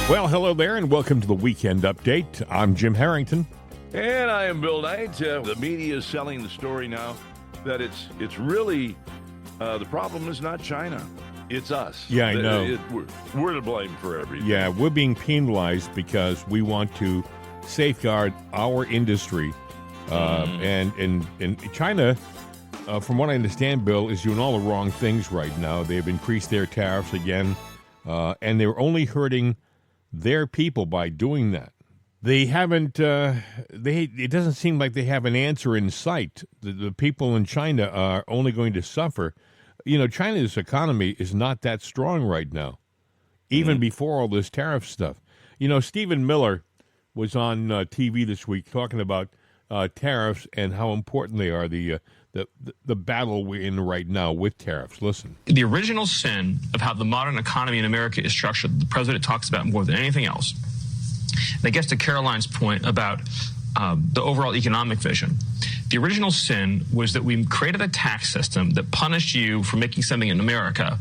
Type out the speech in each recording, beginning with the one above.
Well, hello there, and welcome to the Weekend Update. I'm Jim Harrington. And I am Bill Knight. The media is selling the story now that it's really the problem is not China. It's us. Yeah, I know. We're to blame for everything. Yeah, we're being penalized because we want to safeguard our industry. And China, from what I understand, Bill, is doing all the wrong things right now. They've increased their tariffs again, and they're only hurting their people by doing that. They haven't. It doesn't seem like they have an answer in sight. The people in China are only going to suffer. You know, China's economy is not that strong right now, even before all this tariff stuff. You know, Stephen Miller was on TV this week talking about tariffs and how important they are. The battle we're in right now with tariffs. Listen. The original sin of how the modern economy in America is structured, the president talks about more than anything else. And I guess to Caroline's point about the overall economic vision, the original sin was that we created a tax system that punished you for making something in America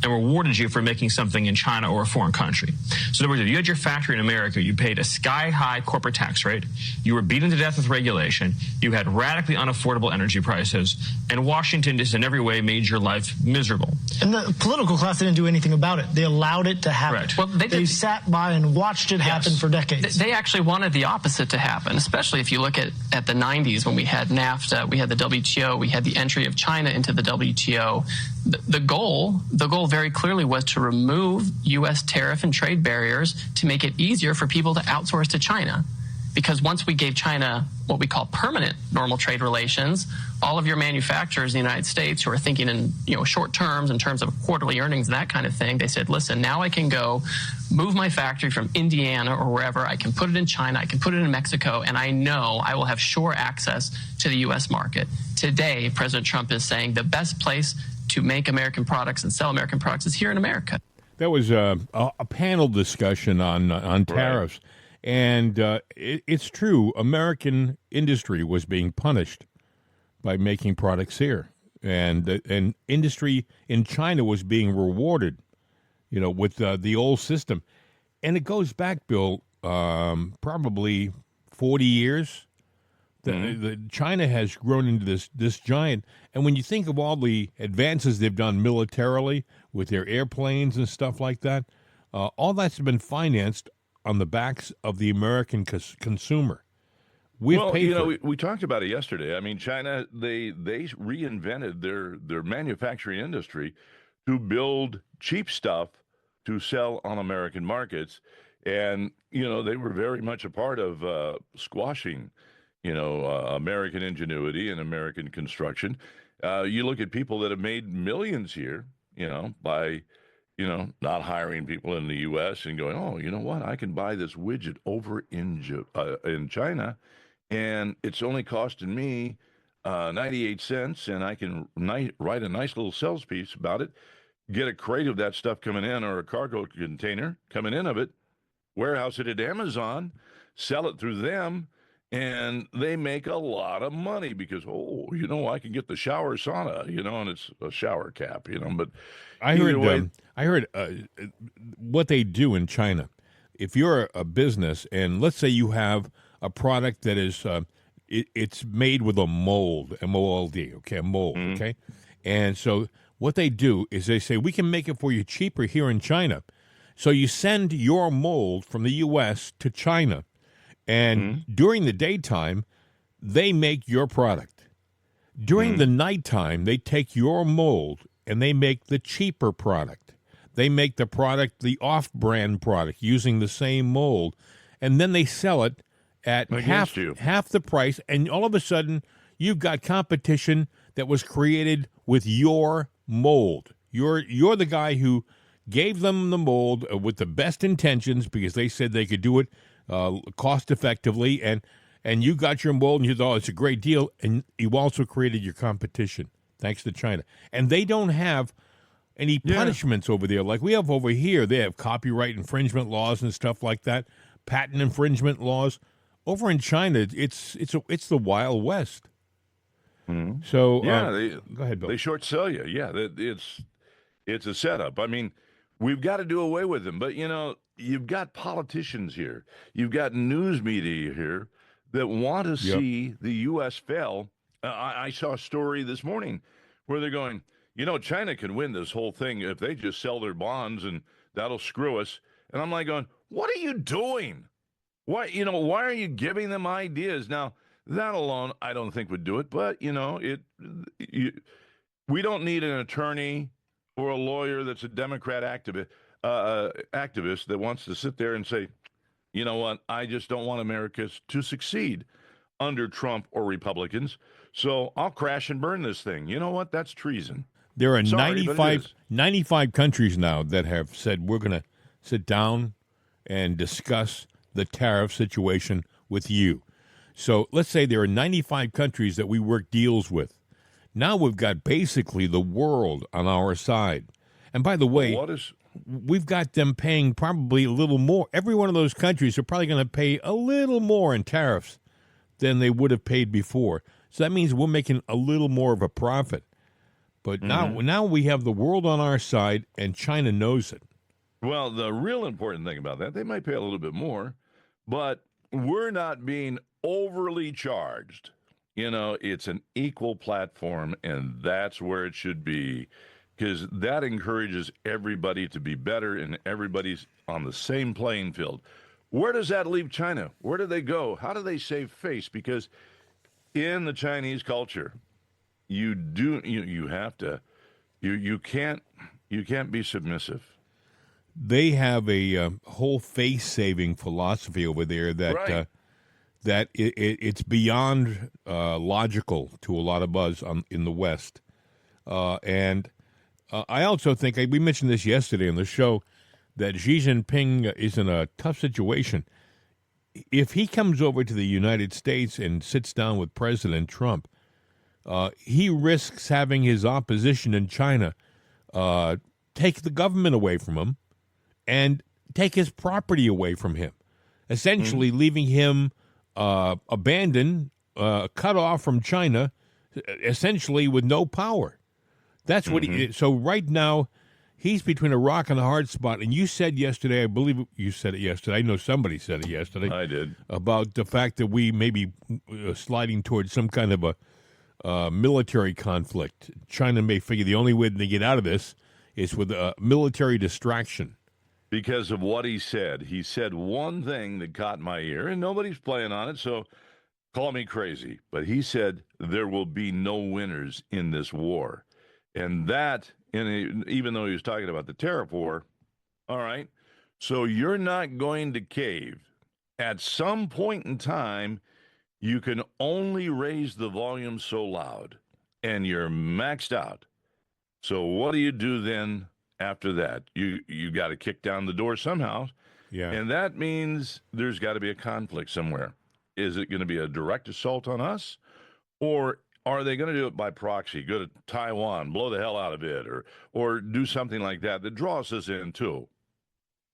and rewarded you for making something in China or a foreign country. So in other words, if you had your factory in America, you paid a sky-high corporate tax rate, you were beaten to death with regulation, you had radically unaffordable energy prices, and Washington just in every way made your life miserable. And the political class didn't do anything about it. They allowed it to happen. Right. Well, they sat by and watched it happen for decades. They actually wanted the opposite to happen, especially if you look at the 90s when we had NAFTA, we had the WTO, we had the entry of China into the WTO. The goal very clearly was to remove U.S. tariff and trade barriers to make it easier for people to outsource to China. Because once we gave China what we call permanent normal trade relations, all of your manufacturers in the United States who are thinking in short terms, in terms of quarterly earnings and that kind of thing, they said, listen, now I can go move my factory from Indiana or wherever, I can put it in China, I can put it in Mexico, and I know I will have sure access to the U.S. market. Today, President Trump is saying the best place to make American products and sell American products is here in America. That was a panel discussion on tariffs. Right. And it's true, American industry was being punished by making products here. And industry in China was being rewarded, with the old system. And it goes back, Bill, probably 40 years. China has grown into this giant. And when you think of all the advances they've done militarily with their airplanes and stuff like that, all that's been financed on the backs of the American consumer. We talked about it yesterday. I mean, China, they reinvented their manufacturing industry to build cheap stuff to sell on American markets. And, they were very much a part of squashing, American ingenuity and American construction. You look at people that have made millions here, by not hiring people in the U.S. and going, oh, you know what? I can buy this widget over in China, and it's only costing me 98 cents, and I can write a nice little sales piece about it, get a crate of that stuff coming in or a cargo container coming in of it, warehouse it at Amazon, sell it through them, and they make a lot of money because, I can get the shower sauna, and it's a shower cap, but I heard what they do in China. If you're a business and let's say you have a product that is, it's made with a mold, M-O-L-D, okay, a mold, okay? And so what they do is they say, we can make it for you cheaper here in China. So you send your mold from the U.S. to China. And during the daytime, they make your product. During the nighttime, they take your mold and they make the cheaper product. They make the product, the off-brand product, using the same mold. And then they sell it at half the price. And all of a sudden, you've got competition that was created with your mold. You're the guy who gave them the mold with the best intentions because they said they could do it cost effectively, and you got your mold and you thought it's a great deal, and you also created your competition thanks to China. And they don't have any punishments over there like we have over here. They have copyright infringement laws and stuff like that, patent infringement laws. Over in China, it's the Wild West. So go ahead, Bill. They short sell you. Yeah, it's a setup. I mean, We've got to do away with them. But, you've got politicians here. You've got news media here that want to Yep. see the U.S. fail. I saw a story this morning where they're going, China can win this whole thing if they just sell their bonds and that'll screw us. And I'm like going, what are you doing? Why are you giving them ideas? Now, that alone, I don't think would do it. But, we don't need an attorney or a lawyer that's a Democrat activist that wants to sit there and say, you know what, I just don't want America to succeed under Trump or Republicans, so I'll crash and burn this thing. You know what? That's treason. There are Sorry, but it 95, is. 95 countries now that have said we're going to sit down and discuss the tariff situation with you. So let's say there are 95 countries that we work deals with. Now we've got basically the world on our side. And by the way, we've got them paying probably a little more. Every one of those countries are probably going to pay a little more in tariffs than they would have paid before. So that means we're making a little more of a profit. But now we have the world on our side, and China knows it. Well, the real important thing about that, they might pay a little bit more, but we're not being overly charged. It's an equal platform, and that's where it should be, because that encourages everybody to be better, and everybody's on the same playing field. Where does that leave China? Where do they go? How do they save face? Because in the Chinese culture, you can't be submissive. They have a whole face-saving philosophy over there that Right. it's beyond logical to a lot of us in the West. And I also think, we mentioned this yesterday on the show, that Xi Jinping is in a tough situation. If he comes over to the United States and sits down with President Trump, he risks having his opposition in China take the government away from him and take his property away from him, essentially leaving him abandoned, cut off from China, essentially with no power. That's what he. So right now, he's between a rock and a hard spot. And you said yesterday, I believe you said it yesterday. I know somebody said it yesterday. I did. About the fact that we may be sliding towards some kind of a military conflict. China may figure the only way they get out of this is with a military distraction. Because of what he said. He said one thing that caught my ear, and nobody's playing on it, so call me crazy. But he said there will be no winners in this war. And that, even though he was talking about the tariff war, all right, so you're not going to cave. At some point in time, you can only raise the volume so loud, and you're maxed out. So what do you do then after that? You got to kick down the door somehow. Yeah. And that means there's got to be a conflict somewhere. Is it going to be a direct assault on us? Or are they going to do it by proxy? Go to Taiwan, blow the hell out of it, or do something like that draws us in too.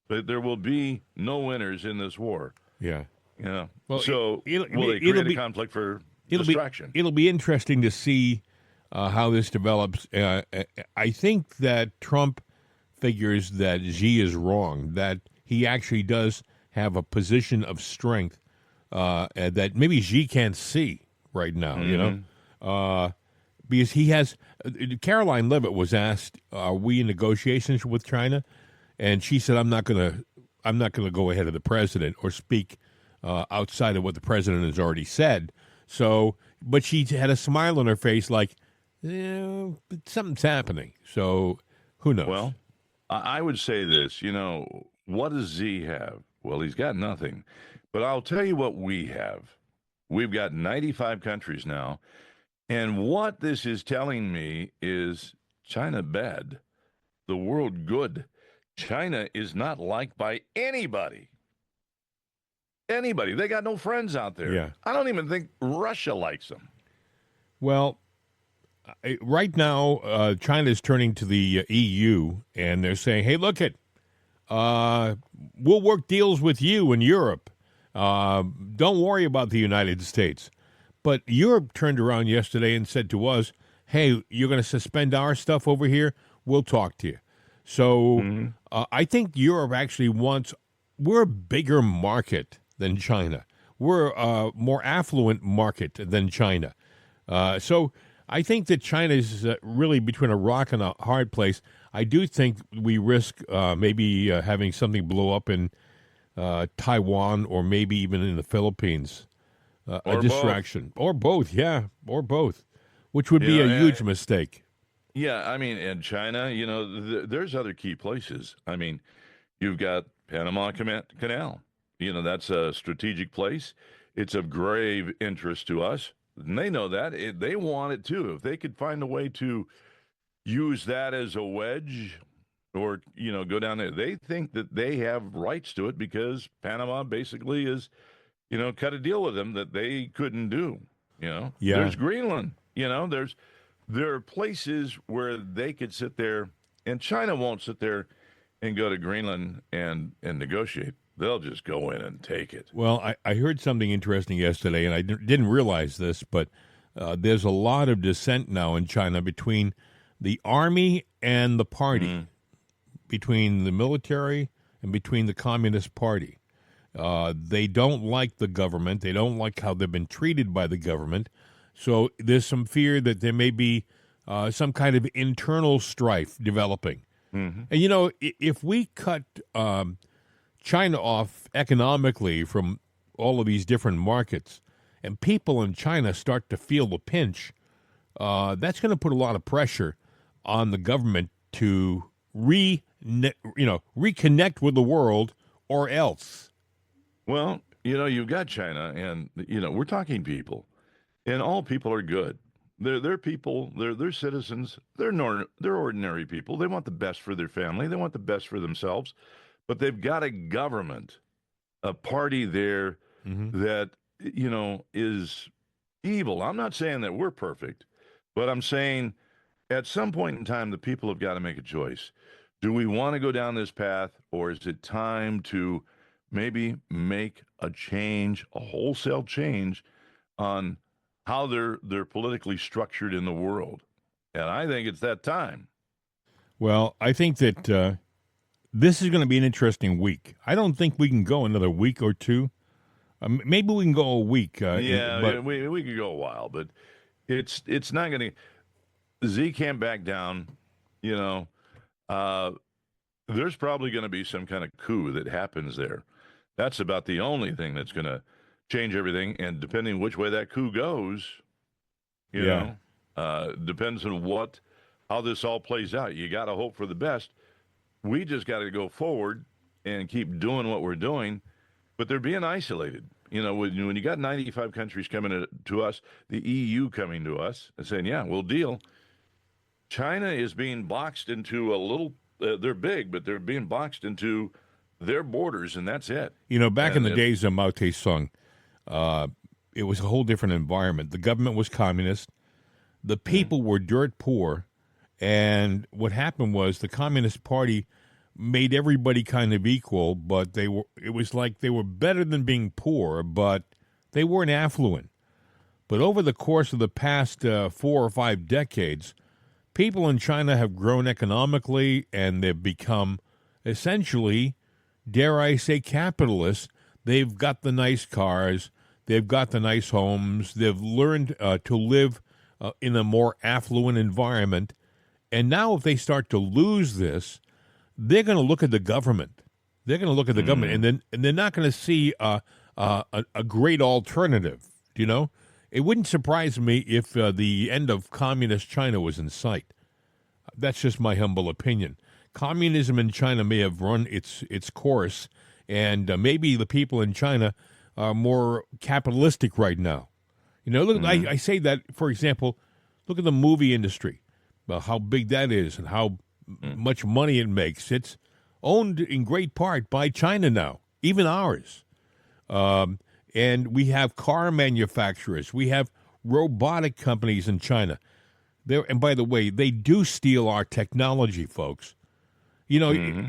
But there will be no winners in this war. Yeah. Yeah. Well, so it'll will they create be- a conflict for distraction? It'll be interesting to see how this develops. I think that Trump figures that Xi is wrong, that he actually does have a position of strength that maybe Xi can't see right now, because he has. Caroline Leavitt was asked, "Are we in negotiations with China?" And she said, "I'm not going to go ahead of the president or speak outside of what the president has already said." So, but she had a smile on her face, like, something's happening. So, who knows? Well, I would say this, what does Z have? Well, he's got nothing. But I'll tell you what we have. We've got 95 countries now. And what this is telling me is China bad, the world good. China is not liked by anybody. Anybody. They got no friends out there. Yeah. I don't even think Russia likes them. Well, right now, China is turning to the EU, and they're saying, "Hey, look we'll work deals with you in Europe. Don't worry about the United States." But Europe turned around yesterday and said to us, "Hey, you're going to suspend our stuff over here? We'll talk to you." So I think Europe actually wants, we're a bigger market than China. We're a more affluent market than China. So I think that China is really between a rock and a hard place. I do think we risk maybe having something blow up in Taiwan or maybe even in the Philippines. A distraction. Or both, yeah, or both, which would be a huge mistake. Yeah, I mean, in China, there's other key places. I mean, you've got Panama Canal. That's a strategic place. It's of grave interest to us. And they know that. They want it too. If they could find a way to use that as a wedge or, go down there, they think that they have rights to it because Panama basically is, cut a deal with them that they couldn't do. Yeah. There's Greenland. There are places where they could sit there, and China won't sit there and go to Greenland and negotiate. They'll just go in and take it. Well, I heard something interesting yesterday, and I didn't realize this, but there's a lot of dissent now in China between the army and the party, between the military and between the Communist Party. They don't like the government. They don't like how they've been treated by the government. So there's some fear that there may be some kind of internal strife developing. And, if we cut China off economically from all of these different markets and people in China start to feel the pinch, that's going to put a lot of pressure on the government to reconnect with the world or else. Well, you've got China and, we're talking people. And all people are good. They're people. They're citizens. They're ordinary people. They want the best for their family. They want the best for themselves. But they've got a government, a party there that is evil. I'm not saying that we're perfect, but I'm saying at some point in time the people have got to make a choice. Do we want to go down this path, or is it time to maybe make a change, a wholesale change on how they're politically structured in the world? And I think it's that time. Well, I think that this is going to be an interesting week. I don't think we can go another week or two. Maybe we can go a week. But we could go a while, but it's not going to. Z can't back down. There's probably going to be some kind of coup that happens there. That's about the only thing that's going to change everything, and depending which way that coup goes, depends on how this all plays out. You got to hope for the best. We just got to go forward and keep doing what we're doing, but they're being isolated. When you got 95 countries coming to us, the EU coming to us and saying, yeah, we'll deal. China is being boxed into a little, they're big, but they're being boxed into their borders, and that's it. Back in the days of Mao Tse-tung, it was a whole different environment. The government was communist. The people were dirt poor. And what happened was the Communist Party made everybody kind of equal, but it was like they were better than being poor, but they weren't affluent. But over the course of the past 4 or 5 decades, people in China have grown economically, and they've become essentially, dare I say, capitalists. They've got the nice cars. They've got the nice homes. They've learned to live in a more affluent environment. And now if they start to lose this, they're going to look at the government. They're going to look at the government, and they're not going to see a great alternative, It wouldn't surprise me if the end of communist China was in sight. That's just my humble opinion. Communism in China may have run its course, and maybe the people in China are more capitalistic right now. Look, I say that, for example, look at the movie industry. How big that is and how much money it makes. It's owned in great part by China now, even ours. And we have car manufacturers. We have robotic companies in China. And by the way, they do steal our technology, folks.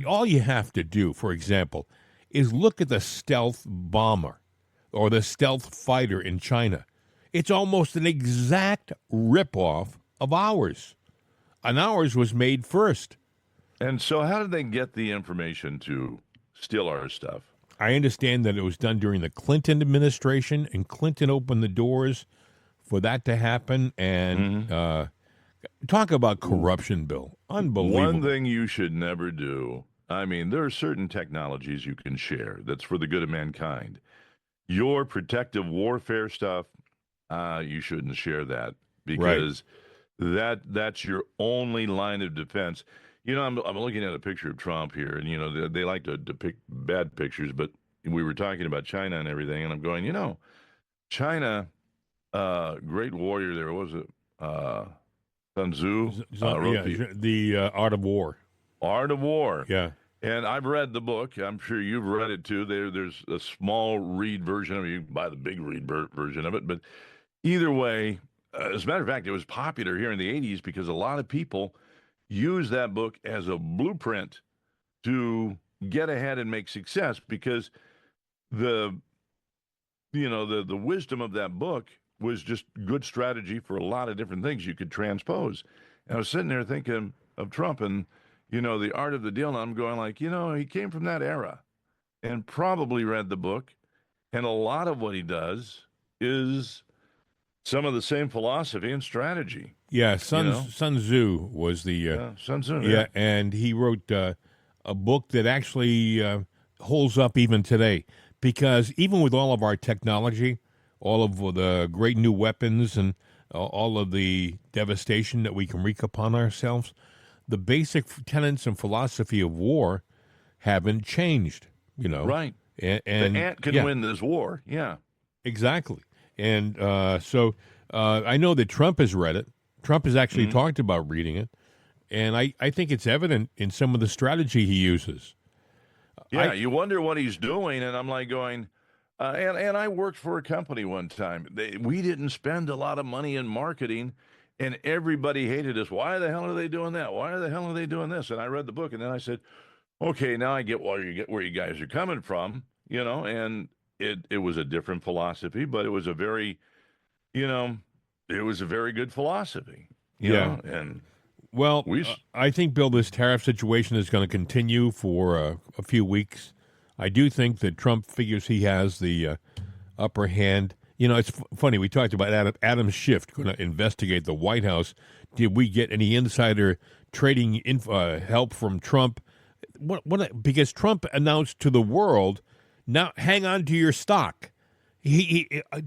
All you have to do, for example, is look at the stealth bomber or the stealth fighter in China. It's almost an exact ripoff of ours. And ours was made first. And so, how did they get the information to steal our stuff? I understand that it was done during the Clinton administration, and Clinton opened the doors for that to happen. And talk about corruption, Bill. Unbelievable. One thing you should never do. I mean, there are certain technologies you can share that's for the good of mankind. Your protective warfare stuff, you shouldn't share that because that's your only line of defense. You know, I'm looking at a picture of Trump here, and, you know, they like to depict bad pictures, but we were talking about China and everything, and I'm going, you know, China, great warrior there, what was it? Sun Tzu wrote the Art of War. Art of War. Yeah. And I've read the book. I'm sure you've read it too. There's a small read version of it. You can buy the big read version of it. But either way, as a matter of fact, it was popular here in the 80s because a lot of people use that book as a blueprint to get ahead and make success because the wisdom of that book was just good strategy for a lot of different things you could transpose. And I was sitting there thinking of Trump and, you know, the art of the deal. And I'm going like, you know, he came from that era and probably read the book. And a lot of what he does is some of the same philosophy and strategy. Yeah, Sun Tzu was the Sun Tzu. Yeah, and he wrote a book that actually holds up even today because even with all of our technology, all of the great new weapons and all of the devastation that we can wreak upon ourselves, the basic tenets and philosophy of war haven't changed, you know. Right. And the ant can win this war. Yeah. Exactly. And so I know that Trump has read it. Trump has actually talked about reading it. And I think it's evident in some of the strategy he uses. Yeah, you wonder what he's doing. And I'm like going, and I worked for a company one time. We didn't spend a lot of money in marketing, and everybody hated us. Why the hell are they doing that? Why the hell are they doing this? And I read the book, and then I said, okay, now I get where you guys are coming from, you know. And it was a different philosophy, but it was a very, you know, it was a very good philosophy. You know? And well, I think, Bill, this tariff situation is going to continue for a few weeks. I do think that Trump figures he has the upper hand. You know, it's funny. We talked about Adam Schiff going to investigate the White House. Did we get any insider trading help from Trump? Because Trump announced to the world, now hang on to your stock.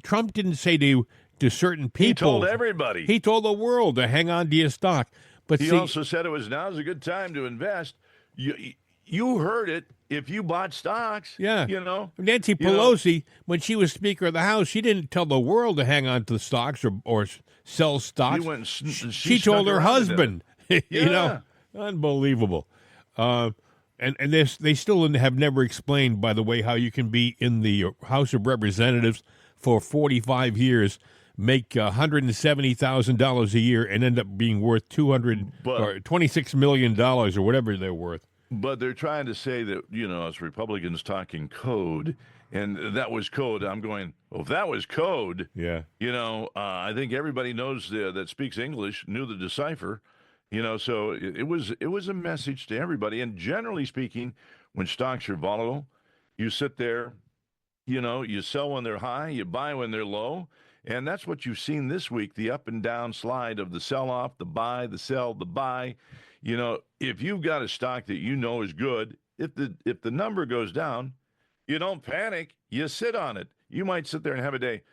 Trump didn't say to certain people. He told everybody. He told the world to hang on to your stock. But he also said now's a good time to invest. You heard it. If you bought stocks, you know. Nancy Pelosi, when she was Speaker of the House, she didn't tell the world to hang on to the stocks or sell stocks. She told her husband. You know, unbelievable. And they still have never explained, by the way, how you can be in the House of Representatives for 45 years, make $170,000 a year, and end up being worth $26 million or whatever they're worth. But they're trying to say that, you know, as Republicans talking code, and that was code. I'm going, well, if that was code, you know, I think everybody knows that speaks English knew the decipher, you know, so it was a message to everybody. And generally speaking, when stocks are volatile, you sit there, you know, you sell when they're high, you buy when they're low. And that's what you've seen this week, the up and down slide of the sell-off, the buy, the sell, the buy. You know, if you've got a stock that you know is good, if the number goes down, you don't panic. You sit on it. You might sit there and have a day,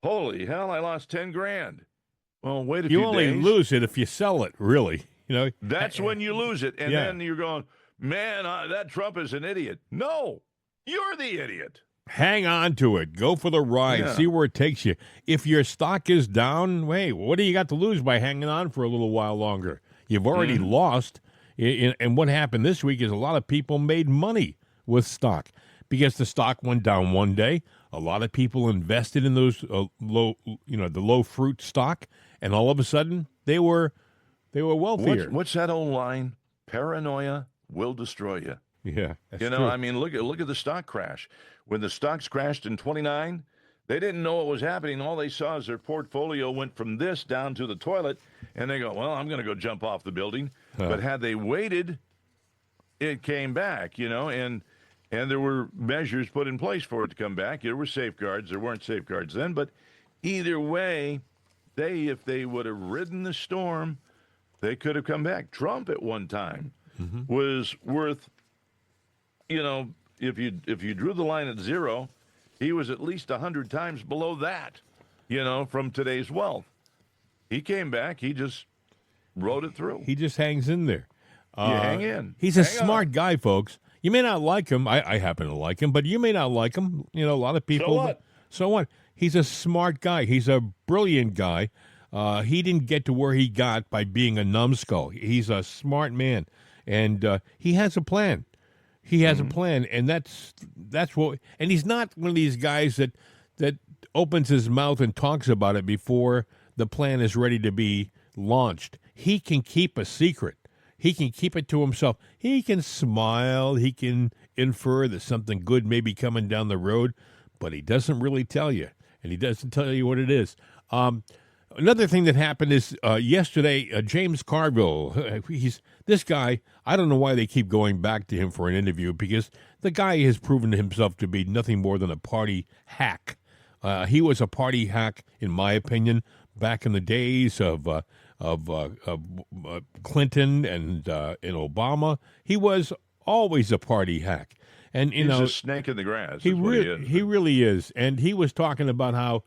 holy hell, I lost 10 grand. Well, wait a few days. You only lose it if you sell it, really. You know, that's when you lose it. And then you're going, man, that Trump is an idiot. No, you're the idiot. Hang on to it. Go for the ride. See where it takes you. If your stock is down, hey, what do you got to lose by hanging on for a little while longer? You've already lost. And what happened this week is a lot of people made money with stock because the stock went down one day. A lot of people invested in those the low fruit stock, and all of a sudden they were wealthier. What's that old line? Paranoia will destroy you. Yeah, that's you know, true. I mean, look at the stock crash. When the stocks crashed in 29, they didn't know what was happening. All they saw is their portfolio went from this down to the toilet, and they go, well, I'm going to go jump off the building. But had they waited it came back, and there were measures put in place for it to come back. There were safeguards. There weren't safeguards then, but either way, if they would have ridden the storm, they could have come back. Trump at one time was worth, if you drew the line at zero, he was at least 100 times below that, from today's wealth. He came back. He just rode it through. He just hangs in there. You hang in. He's a smart guy, folks. You may not like him. I happen to like him, but you may not like him. A lot of people. So what? So what? He's a smart guy. He's a brilliant guy. He didn't get to where he got by being a numbskull. He's a smart man, and he has a plan. He has a plan, and that's what. And he's not one of these guys that opens his mouth and talks about it before the plan is ready to be launched. He can keep a secret. He can keep it to himself. He can smile. He can infer that something good may be coming down the road, but he doesn't really tell you, and he doesn't tell you what it is. Another thing that happened is yesterday, James Carville, this guy, I don't know why they keep going back to him for an interview, because the guy has proven himself to be nothing more than a party hack. He was a party hack, in my opinion, back in the days of Clinton and Obama. He was always a party hack. And He's a snake in the grass. He really is. And he was talking about how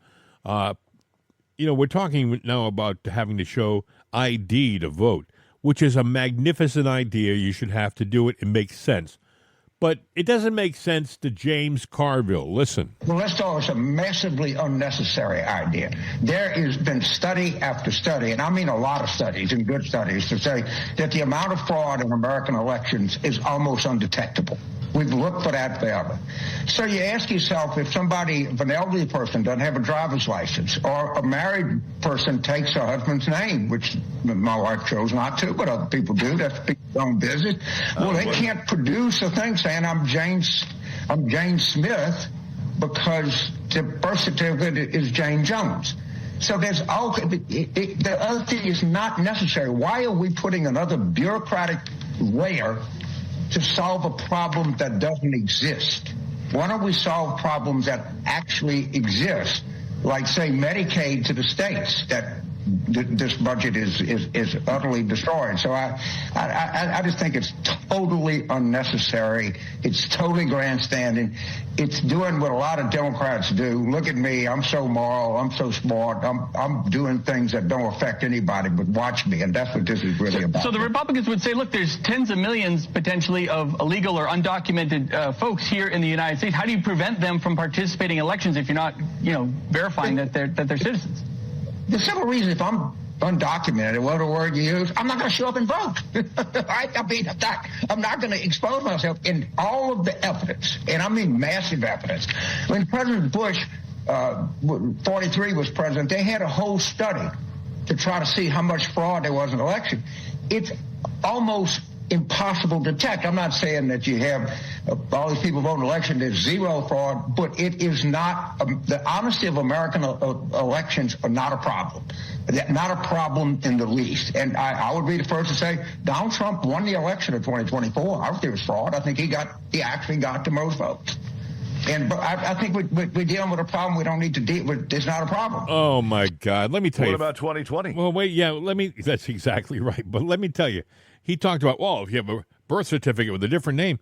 we're talking now about having to show ID to vote, which is a magnificent idea. You should have to do it. It makes sense. But it doesn't make sense to James Carville. Listen. Well, let's talk. It's a massively unnecessary idea. There has been study after study, and I mean a lot of studies and good studies, to say that the amount of fraud in American elections is almost undetectable. We've looked for that forever. So you ask yourself, if an elderly person doesn't have a driver's license, or a married person takes her husband's name, which my wife chose not to, but other people do, that's people's own business. Well, they can't produce a thing saying I'm James Smith, because the birth certificate is Jane Jones. So the other thing is not necessary. Why are we putting another bureaucratic layer to solve a problem that doesn't exist? Why don't we solve problems that actually exist, like, say, Medicaid to the states, that this budget is utterly destroyed? So I just think it's totally unnecessary. It's totally grandstanding. It's doing what a lot of Democrats do. Look at me. I'm so moral. I'm so smart. I'm doing things that don't affect anybody, but watch me. And that's what this is really about. So the Republicans would say, look, there's tens of millions potentially of illegal or undocumented folks here in the United States. How do you prevent them from participating in elections if you're not, verifying that they're citizens? The simple reason, if I'm undocumented, whatever word you use, I'm not going to show up and vote. Right? I mean, I'm not going to expose myself in all of the evidence, and I mean massive evidence. When President Bush, 43, was president, they had a whole study to try to see how much fraud there was in the election. It's almost impossible to detect. I'm not saying that you have all these people voting election, there's zero fraud, but it is not, the honesty of American elections are not a problem. Not a problem in the least. And I would be the first to say Donald Trump won the election of 2024. I don't think it was fraud. I think he actually got the most votes. But I think we're dealing with a problem we don't need to deal with. It's not a problem. Oh, my God. Let me tell you. What about 2020? Well, wait, yeah, that's exactly right. But let me tell you, he talked about, if you have a birth certificate with a different name,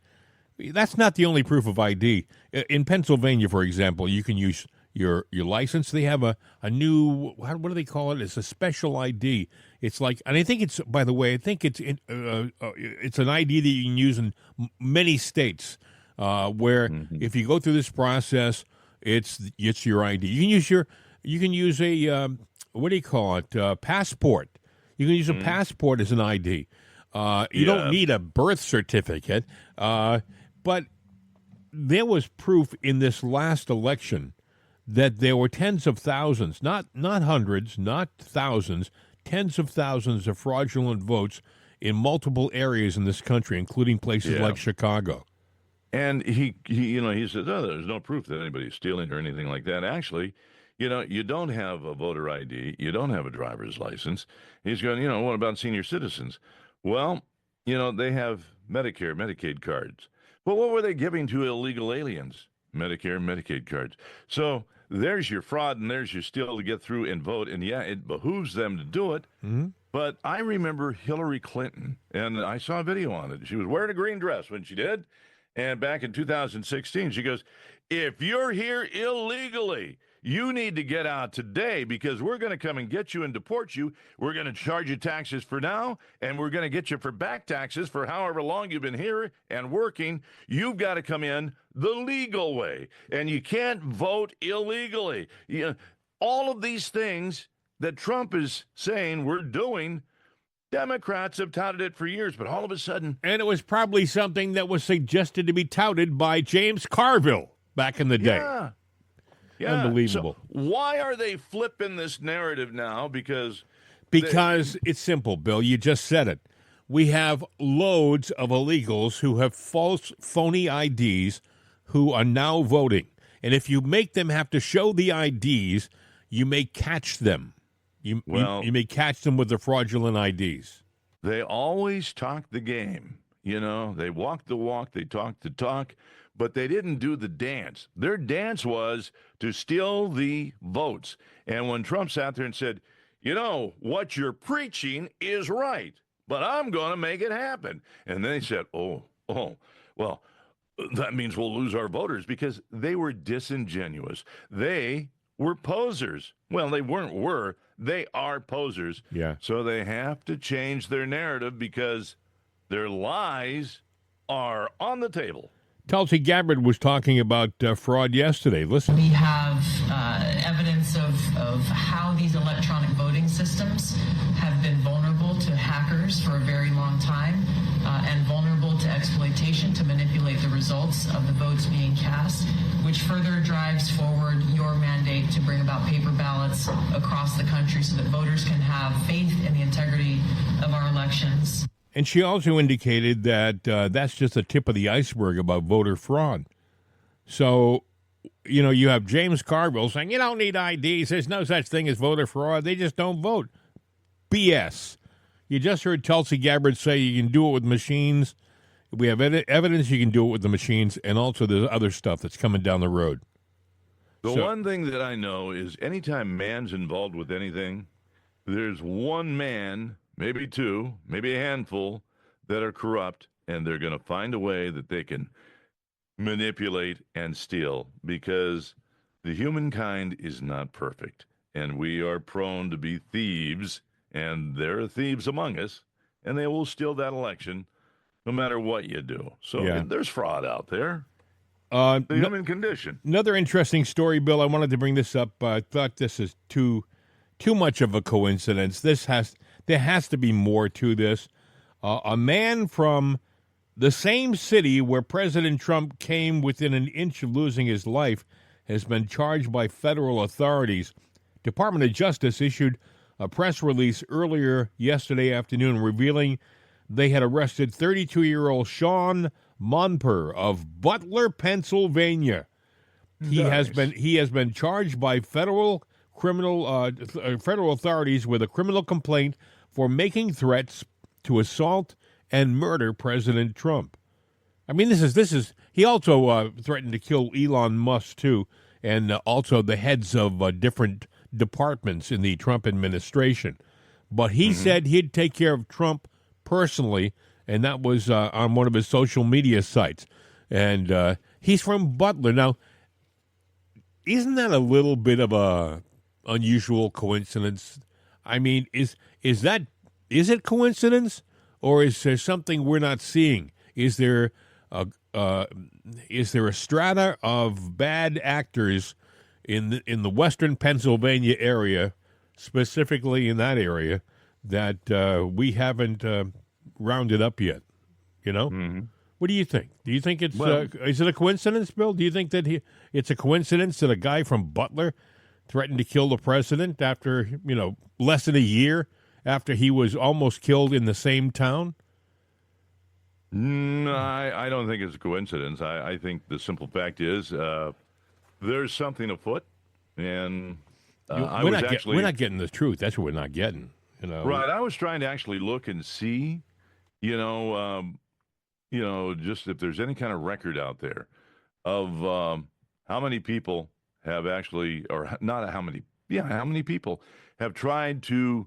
that's not the only proof of ID. In Pennsylvania, for example, you can use your license. They have a new, what do they call it? It's a special ID. It's like, and I think it's, by the way, it's an ID that you can use in many states, where if you go through this process, it's your ID. You can use a what do you call it? Passport. You can use a passport as an ID. You don't need a birth certificate, but there was proof in this last election that there were tens of thousands, not hundreds, not thousands, tens of thousands of fraudulent votes in multiple areas in this country, including places like Chicago. And he says, there's no proof that anybody's stealing or anything like that. Actually, you don't have a voter ID, you don't have a driver's license. He's going, what about senior citizens? Well, they have Medicare, Medicaid cards. But what were they giving to illegal aliens? Medicare, Medicaid cards. So there's your fraud and there's your steal to get through and vote. And yeah, it behooves them to do it. Mm-hmm. But I remember Hillary Clinton, and I saw a video on it. She was wearing a green dress when she did. And back in 2016, she goes, if you're here illegally, you need to get out today because we're going to come and get you and deport you. We're going to charge you taxes for now, and we're going to get you for back taxes for however long you've been here and working. You've got to come in the legal way, and you can't vote illegally. All of these things that Trump is saying we're doing, Democrats have touted it for years, but all of a sudden... And it was probably something that was suggested to be touted by James Carville back in the day. Yeah. Unbelievable. So why are they flipping this narrative now? Because it's simple, Bill. You just said it. We have loads of illegals who have false, phony IDs who are now voting. And if you make them have to show the IDs, you may catch them. You may catch them with the fraudulent IDs. They always talk the game. They walk the walk, they talk the talk, but they didn't do the dance. Their dance was to steal the votes. And when Trump sat there and said, what you're preaching is right, but I'm going to make it happen. And then they said, well, that means we'll lose our voters because they were disingenuous. They were posers. Well, they were. They are posers. Yeah. So they have to change their narrative because their lies are on the table. Tulsi Gabbard was talking about fraud yesterday. Listen. We have evidence of how these electronic voting systems have been vulnerable to hackers for a very long time and vulnerable to exploitation to manipulate the results of the votes being cast, which further drives forward your mandate to bring about paper ballots across the country so that voters can have faith in the integrity of our elections. And she also indicated that that's just the tip of the iceberg about voter fraud. So, you have James Carville saying, you don't need IDs. There's no such thing as voter fraud. They just don't vote. BS. You just heard Tulsi Gabbard say you can do it with machines. We have evidence you can do it with the machines, and also there's other stuff that's coming down the road. The one thing that I know is anytime man's involved with anything, there's one man, maybe two, maybe a handful, that are corrupt, and they're going to find a way that they can manipulate and steal because the humankind is not perfect, and we are prone to be thieves, and there are thieves among us, and they will steal that election no matter what you do. So there's fraud out there. The human condition. Another interesting story, Bill. I wanted to bring this up. I thought this is too much of a coincidence. There has to be more to this. A man from the same city where President Trump came within an inch of losing his life has been charged by federal authorities. Department of Justice issued a press release earlier yesterday afternoon revealing they had arrested 32-year-old Sean Monper of Butler, Pennsylvania. He has been charged by federal authorities with a criminal complaint for making threats to assault and murder President Trump. I mean, this is. He also threatened to kill Elon Musk too, and also the heads of different departments in the Trump administration. But he said he'd take care of Trump personally, and that was on one of his social media sites. And he's from Butler. Now, isn't that a little bit of a unusual coincidence? I mean, is it coincidence, or is there something we're not seeing? Is there a strata of bad actors in the western Pennsylvania area, specifically in that area, that we haven't rounded up yet? What do you think? Do you think it's is it a coincidence, Bill? Do you think that it's a coincidence that a guy from Butler threatened to kill the president after less than a year after he was almost killed in the same town? No, I don't think it's a coincidence. I think the simple fact is there's something afoot, and we're not getting the truth. That's what we're not getting. Right. I was trying to actually look and see Just if there's any kind of record out there of how many people have actually, or not how many, how many people have tried to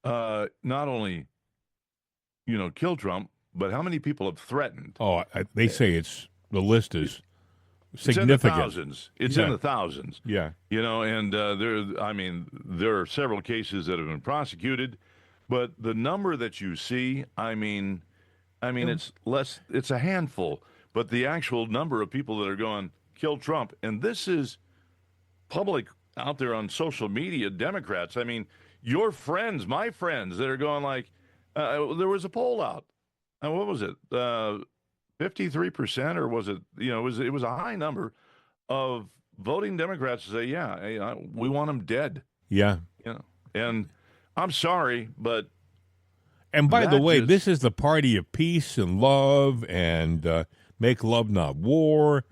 not only, kill Trump, but how many people have threatened. Oh, they say the list is It's in the significant. thousands. It's in the thousands. Yeah. And there are several cases that have been prosecuted, but the number that you see, it's less. It's a handful, but the actual number of people that are going kill Trump, and this is public out there on social media. Democrats, your friends, my friends, that are going like, there was a poll out. What was it? 53%, or was it? It was a high number of voting Democrats to say, yeah, we want him dead. Yeah. And I'm sorry, but. And by the way, this is the party of peace and love and make love, not war.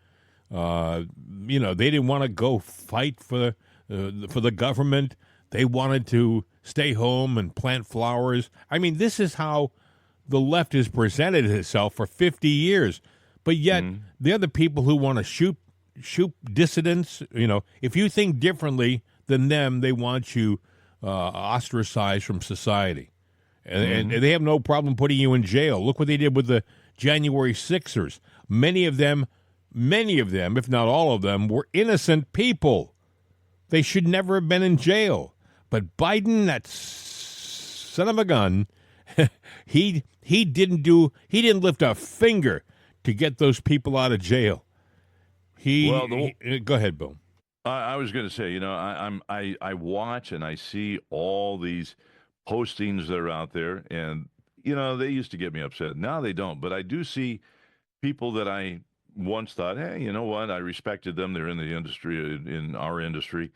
They didn't want to go fight for the government. They wanted to stay home and plant flowers. This is how the left has presented itself for 50 years. But yet, they're the people who want to shoot dissidents. If you think differently than them, they want you ostracized from society. And they have no problem putting you in jail. Look what they did with the January 6ers. Many of them, if not all of them, were innocent people. They should never have been in jail. But Biden, that son of a gun, he didn't lift a finger to get those people out of jail. Go ahead, Bill. I was going to say, I watch and I see all these postings that are out there, and they used to get me upset. Now they don't, but I do see people that I once thought, hey, you know what? I respected them. They're in the industry, in our industry.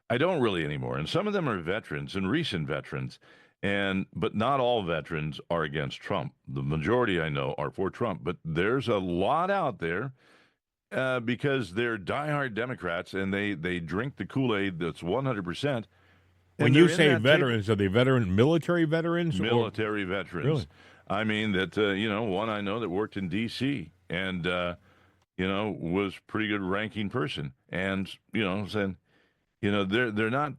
I don't really anymore. And some of them are veterans and recent veterans, but not all veterans are against Trump. The majority I know are for Trump, but there's a lot out there because they're diehard Democrats and they drink the Kool-Aid that's 100%. When you say veterans, are they military veterans? Military veterans. Really? One I know that worked in D.C. and, was a pretty good ranking person. And, saying, they're not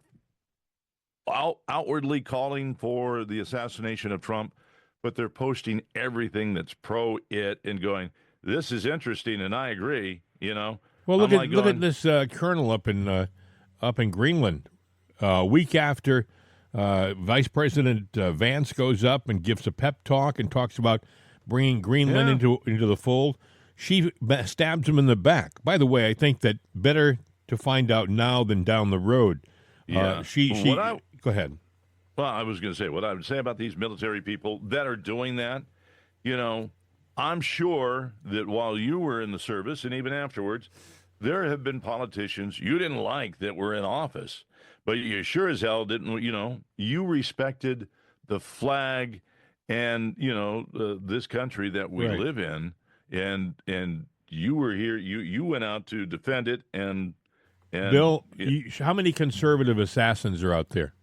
outwardly calling for the assassination of Trump, but they're posting everything that's pro-it and going, this is interesting, and I agree, Well, look at this colonel up in Greenland. A week after Vice President Vance goes up and gives a pep talk and talks about bringing Greenland into the fold, she stabs him in the back. By the way, I think that better to find out now than down the road. Yeah. Go ahead. Well, I was going to say, what I would say about these military people that are doing that, I'm sure that while you were in the service and even afterwards, there have been politicians you didn't like that were in office. But you sure as hell didn't, you respected the flag and, this country that we live in. And you were here, you went out to defend it. And Bill, how many conservative assassins are out there?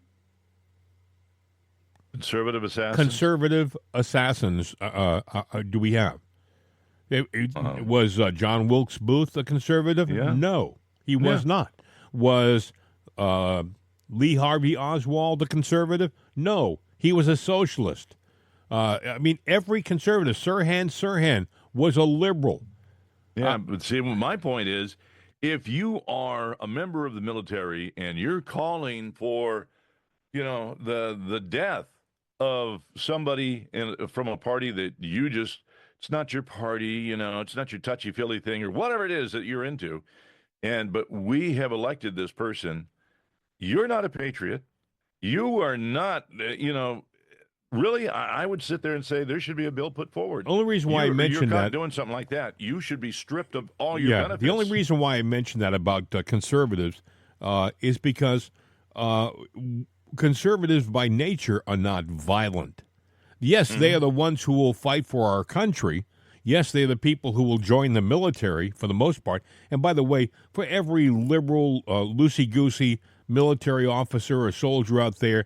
Conservative assassins? Conservative assassins do we have? Was John Wilkes Booth a conservative? Yeah. No, he was not. Was Lee Harvey Oswald a conservative? No, he was a socialist. Every conservative, Sirhan was a liberal. Yeah, but see, my point is, if you are a member of the military and you're calling for, the death of somebody from a party that it's not your party, it's not your touchy-feely thing or whatever it is that you're into, but we have elected this person, you're not a patriot. You are not, really, I would sit there and say there should be a bill put forward. The only reason why I mentioned you're that, doing something like that, you should be stripped of all your benefits. The only reason why I mentioned that about conservatives is because conservatives by nature are not violent. Yes, they are the ones who will fight for our country. Yes, they're the people who will join the military for the most part. And by the way, for every liberal, loosey-goosey military officer or soldier out there,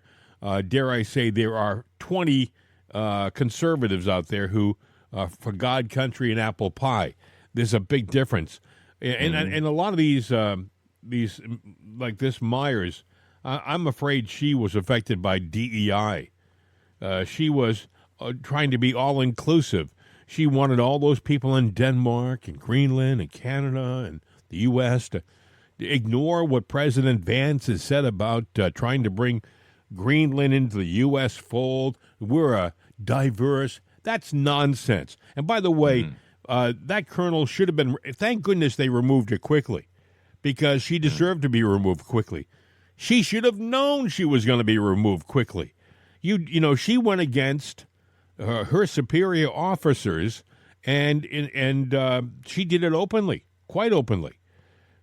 dare I say, there are 20 conservatives out there who, for God, country, and apple pie. There's a big difference. And a lot of these like this Myers, I'm afraid she was affected by DEI. She was trying to be all-inclusive. She wanted all those people in Denmark and Greenland and Canada and the U.S. to ignore what President Vance has said about trying to bring Greenland into the U.S. fold. We're a diverse. That's nonsense. And by the way, that colonel should have been. Thank goodness they removed her quickly, because she deserved to be removed quickly. She should have known she was going to be removed quickly. You know, she went against her superior officers, and she did it openly, quite openly.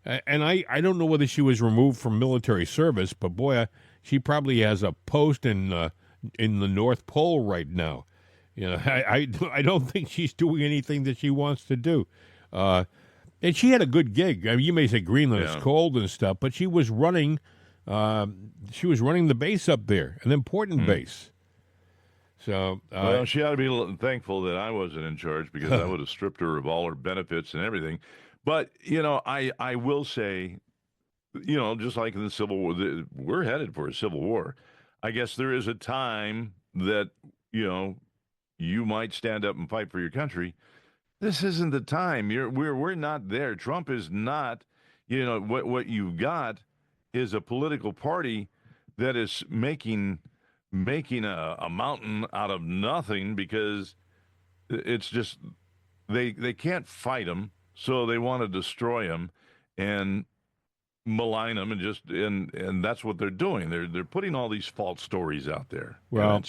And I don't know whether she was removed from military service, but boy, she probably has a post in the North Pole right now. You know, I don't think she's doing anything that she wants to do. And she had a good gig. I mean, you may say Greenland is cold and stuff, but she was running the base up there, an important base. So, well, she ought to be thankful that I wasn't in charge, because I would have stripped her of all her benefits and everything. But, you know, I will say, you know, just like in the Civil War, we're headed for a civil war. I guess there is a time that, you know, you might stand up and fight for your country. This isn't the time. We're not there. Trump is not. You know, what you've got is a political party that is making a mountain out of nothing, because it's just they can't fight him, so they want to destroy him and malign him, and that's what they're doing. They're putting all these false stories out there. Well,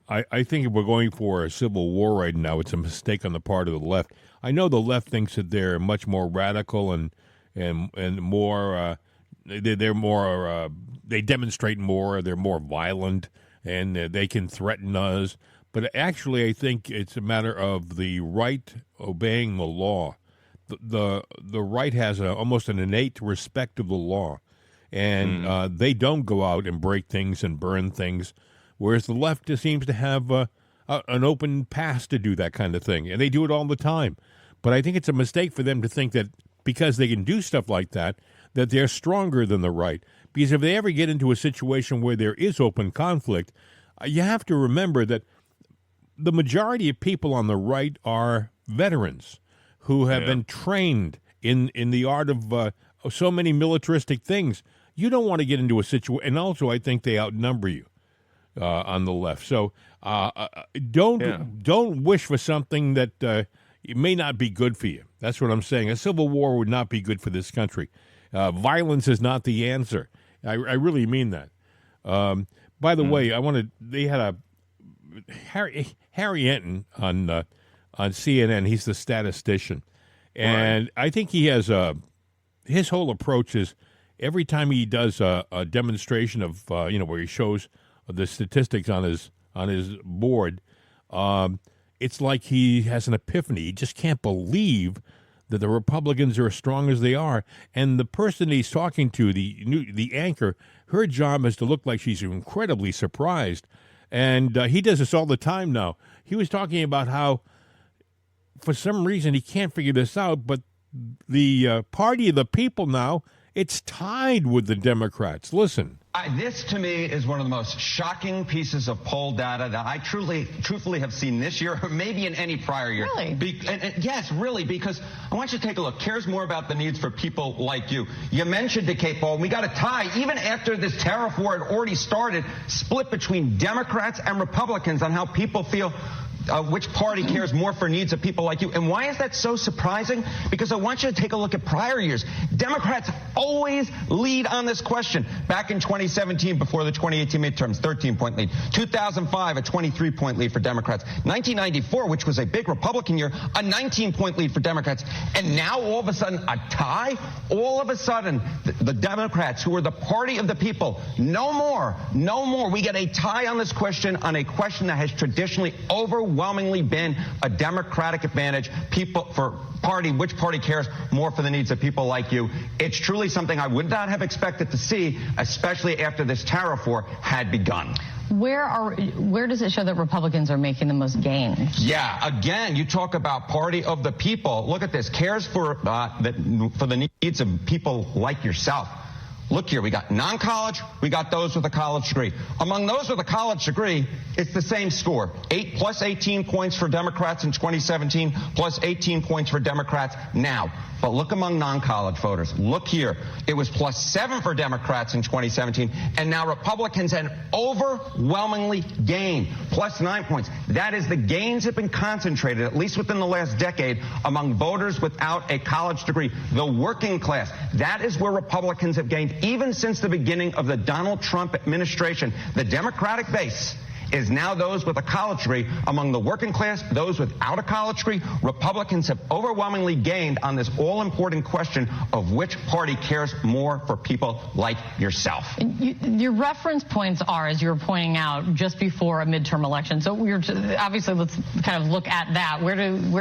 I think if we're going for a civil war right now, it's a mistake on the part of the left. I know the left thinks that they're much more radical and more. They're more. They demonstrate more. They're more violent, and they can threaten us. But actually, I think it's a matter of the right obeying the law. The right has almost an innate respect of the law, and they don't go out and break things and burn things, whereas the left just seems to have an open pass to do that kind of thing, and they do it all the time. But I think it's a mistake for them to think that because they can do stuff like that, that they're stronger than the right. Because if they ever get into a situation where there is open conflict, you have to remember that the majority of people on the right are veterans who have been trained in the art of so many militaristic things. You don't want to get into a situation, and also I think they outnumber you on the left. So don't wish for something that it may not be good for you. That's what I'm saying. A civil war would not be good for this country. Violence is not the answer. I really mean that. By the way, they had a Harry Enton on CNN. He's the statistician, and I think he has his whole approach is every time he does a demonstration of where he shows the statistics on his board, it's like he has an epiphany. He just can't believe that the Republicans are as strong as they are. And the person he's talking to, the anchor, her job is to look like she's incredibly surprised. And he does this all the time now. He was talking about how, for some reason, he can't figure this out, but the party of the people now, it's tied with the Democrats. Listen. This, to me, is one of the most shocking pieces of poll data that I truthfully have seen this year, or maybe in any prior year. Really? Yes, really, because I want you to take a look. Cares more about the needs for people like you. You mentioned it, Kate Paul. We got a tie, even after this tariff war had already started, split between Democrats and Republicans on how people feel. Which party cares more for needs of people like you? And why is that so surprising? Because I want you to take a look at prior years. Democrats always lead on this question. Back in 2017, before the 2018 midterms, 13-point lead. 2005, a 23-point lead for Democrats. 1994, which was a big Republican year, a 19-point lead for Democrats. And now, all of a sudden, a tie? All of a sudden, the Democrats, who are the party of the people, no more. We get a tie on this question, on a question that has traditionally overwhelmingly been a Democratic advantage. Which party cares more for the needs of people like you? It's truly something I would not have expected to see, especially after this tariff war had begun. Where does it show that Republicans are making the most gains? Yeah, again, you talk about party of the people. Look at this. Cares for the needs of people like yourself. Look here, we got non-college, we got those with a college degree. Among those with a college degree, it's the same score. 8 plus 18 points for Democrats in 2017, plus 18 points for Democrats now. But look among non-college voters. Look here. It was plus 7 for Democrats in 2017, and now Republicans had overwhelmingly gained, plus 9 points. That is, the gains have been concentrated, at least within the last decade, among voters without a college degree. The working class. That is where Republicans have gained, even since the beginning of the Donald Trump administration. The Democratic base is now those with a college degree. Among the working class, those without a college degree, Republicans have overwhelmingly gained on this all-important question of which party cares more for people like yourself. Your reference points are, as you were pointing out, just before a midterm election. So obviously, let's kind of look at that. Where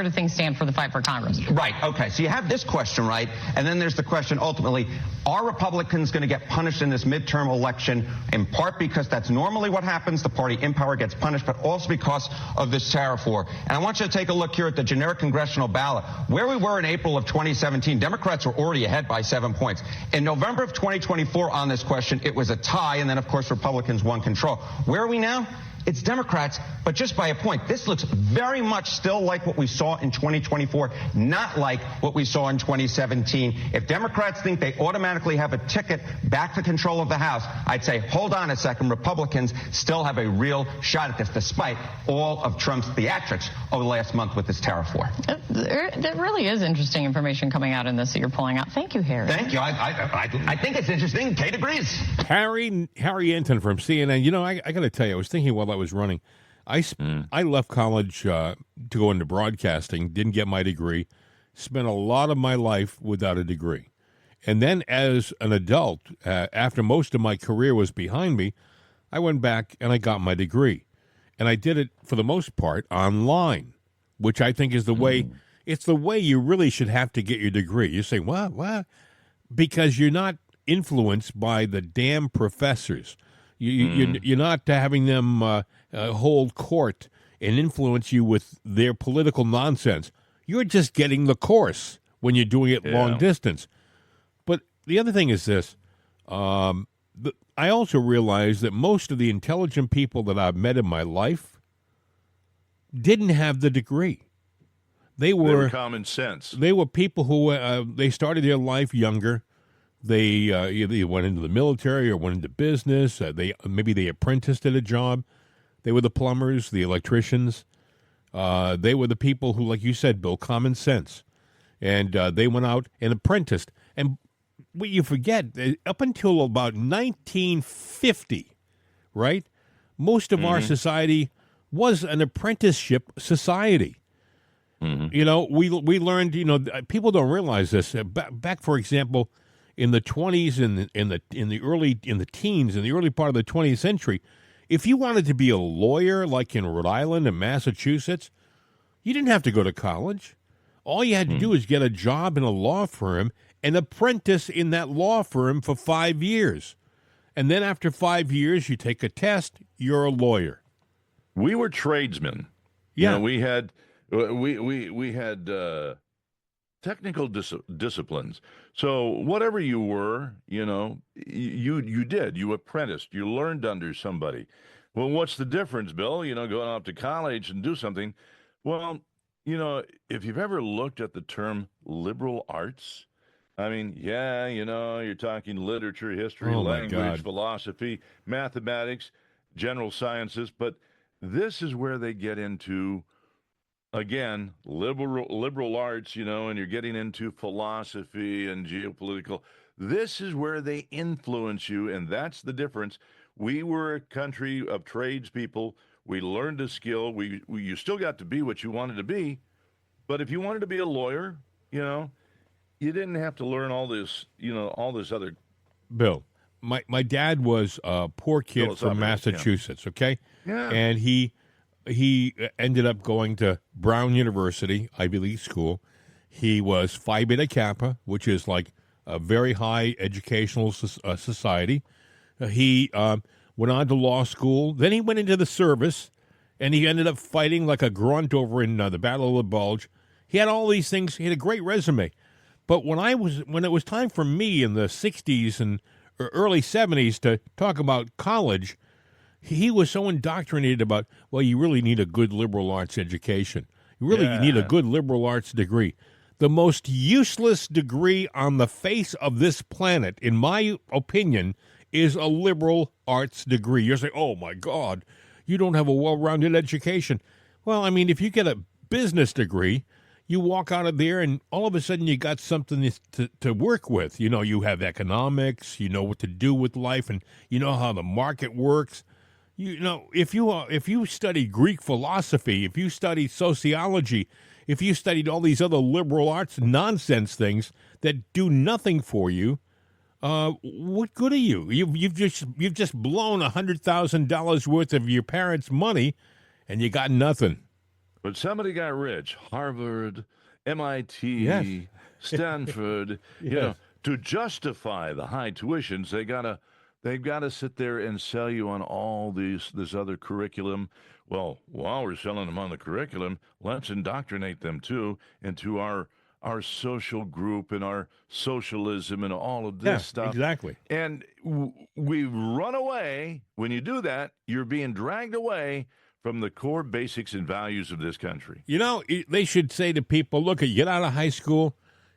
do things stand for the fight for Congress? Right. Okay. So you have this question, right? And then there's the question, ultimately, are Republicans going to get punished in this midterm election, in part because that's normally what happens, the party in power gets punished, but also because of this tariff war. And I want you to take a look here at the generic congressional ballot. Where we were in April of 2017, Democrats were already ahead by 7 points. In November of 2024 on this question, it was a tie, and then, of course, Republicans won control. Where are we now? It's Democrats, but just by a point. This looks very much still like what we saw in 2024, not like what we saw in 2017. If Democrats think they automatically have a ticket back to control of the House, I'd say, hold on a second. Republicans still have a real shot at this, despite all of Trump's theatrics over the last month with this tariff war. That really is interesting information coming out in this that you're pulling out. Thank you, Harry. Thank you. I think it's interesting. Kate agrees. Harry Enton from CNN. You know, I got to tell you, I was thinking while I was running, I left college to go into broadcasting, didn't get my degree, spent a lot of my life without a degree. And then as an adult, after most of my career was behind me, I went back and I got my degree. And I did it, for the most part, online, which I think is the way, it's the way you really should have to get your degree. You say, what? Because you're not influenced by the damn professors. You're not having them hold court and influence you with their political nonsense. You're just getting the course when you're doing it long distance. But the other thing is this. I also realize that most of the intelligent people that I've met in my life didn't have the degree. They were common sense. They were people who they started their life younger. They either went into the military or went into business. Maybe they apprenticed at a job. They were the plumbers, the electricians. They were the people who, like you said, Bill, common sense. And they went out and apprenticed. And what you forget, up until about 1950, right, most of our society was an apprenticeship society. You know, we learned, you know, people don't realize this. Back, for example, in the 20s and in the teens, in the early part of the 20th century, if you wanted to be a lawyer, like in Rhode Island and Massachusetts, you didn't have to go to college. All you had to do is get a job in a law firm and apprentice in that law firm for 5 years. And then after 5 years, you take a test, you're a lawyer. We were tradesmen. Yeah. You know, we had technical disciplines. So whatever you were, you know, you did. You apprenticed. You learned under somebody. Well, what's the difference, Bill? You know, going off to college and do something. Well, you know, if you've ever looked at the term liberal arts, I mean, yeah, you know, you're talking literature, history, language, philosophy, mathematics, general sciences, but this is where they get into, again, liberal arts, you know, and you're getting into philosophy and geopolitical. This is where they influence you, and that's the difference. We were a country of tradespeople. We learned a skill. You still got to be what you wanted to be, but if you wanted to be a lawyer, you know, you didn't have to learn all this, you know, all this other. Bill, my dad was a poor kid from Massachusetts, okay? Yeah. And he ended up going to Brown University, Ivy League school. He was Phi Beta Kappa, which is like a very high educational society. He went on to law school. Then he went into the service, and he ended up fighting like a grunt over in the Battle of the Bulge. He had all these things. He had a great resume. But when it was time for me in the 60s and early 70s to talk about college, he was so indoctrinated about, well, you really need a good liberal arts education. You need a good liberal arts degree. The most useless degree on the face of this planet, in my opinion, is a liberal arts degree. You're saying, oh, my God, you don't have a well-rounded education. Well, I mean, if you get a business degree, you walk out of there and all of a sudden you got something to work with. You know, you have economics, you know what to do with life, and you know how the market works. You know, if you study Greek philosophy, if you study sociology, if you studied all these other liberal arts nonsense things that do nothing for you, what good are you? You've just blown $100,000 worth of your parents' money, and you got nothing. But somebody got rich. Harvard, MIT, yes. Stanford. Yes. You know, to justify the high tuitions, they've got to sit there and sell you on all this other curriculum. Well, while we're selling them on the curriculum, let's indoctrinate them too into our social group and our socialism and all of this stuff. Exactly. And we run away. When you do that, you're being dragged away from the core basics and values of this country. You know, they should say to people, look, you get out of high school,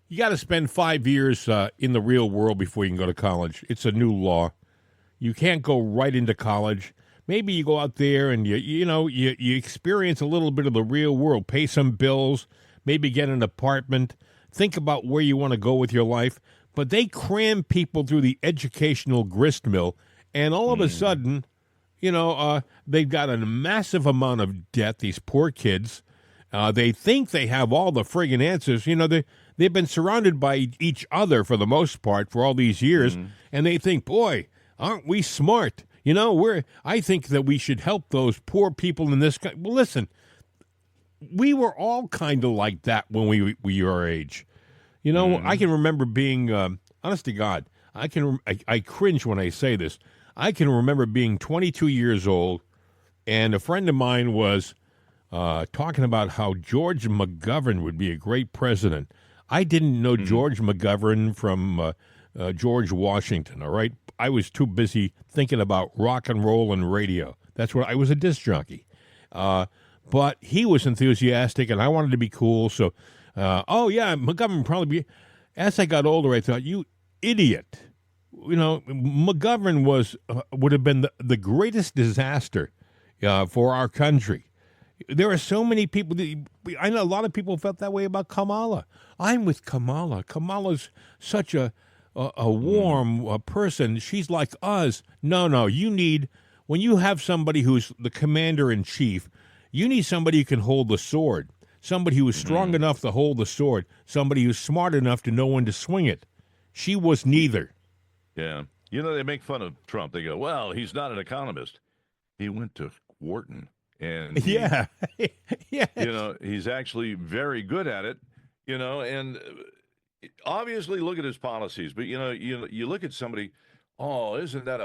you got to spend 5 years in the real world before you can go to college. It's a new law. You can't go right into college. Maybe you go out there and you experience a little bit of the real world, pay some bills, maybe get an apartment, think about where you want to go with your life. But they cram people through the educational grist mill, and all of a sudden, they've got a massive amount of debt, these poor kids. They think they have all the friggin' answers. You know, they've been surrounded by each other for the most part for all these years, and they think, boy, aren't we smart? You know, I think that we should help those poor people in this country. Well, listen, we were all kind of like that when we were your age. You know, I can remember being, honest to God, I cringe when I say this. I can remember being 22 years old, and a friend of mine was talking about how George McGovern would be a great president. I didn't know George McGovern from George Washington, all right? I was too busy thinking about rock and roll and radio. That's what I was, a disc jockey. But he was enthusiastic, and I wanted to be cool. So, McGovern would probably be. As I got older, I thought, you idiot. You know, McGovern would have been the greatest disaster for our country. There are so many people. I know a lot of people felt that way about Kamala. I'm with Kamala. Kamala's such a warm person. She's like us. No. When you have somebody who's the commander-in-chief, you need somebody who can hold the sword, somebody who is strong enough to hold the sword, somebody who's smart enough to know when to swing it. She was neither. Yeah. You know, they make fun of Trump. They go, well, he's not an economist. He went to Wharton. And yeah. You know, he's actually very good at it, you know, and obviously look at his policies. But, you look at somebody, oh, isn't that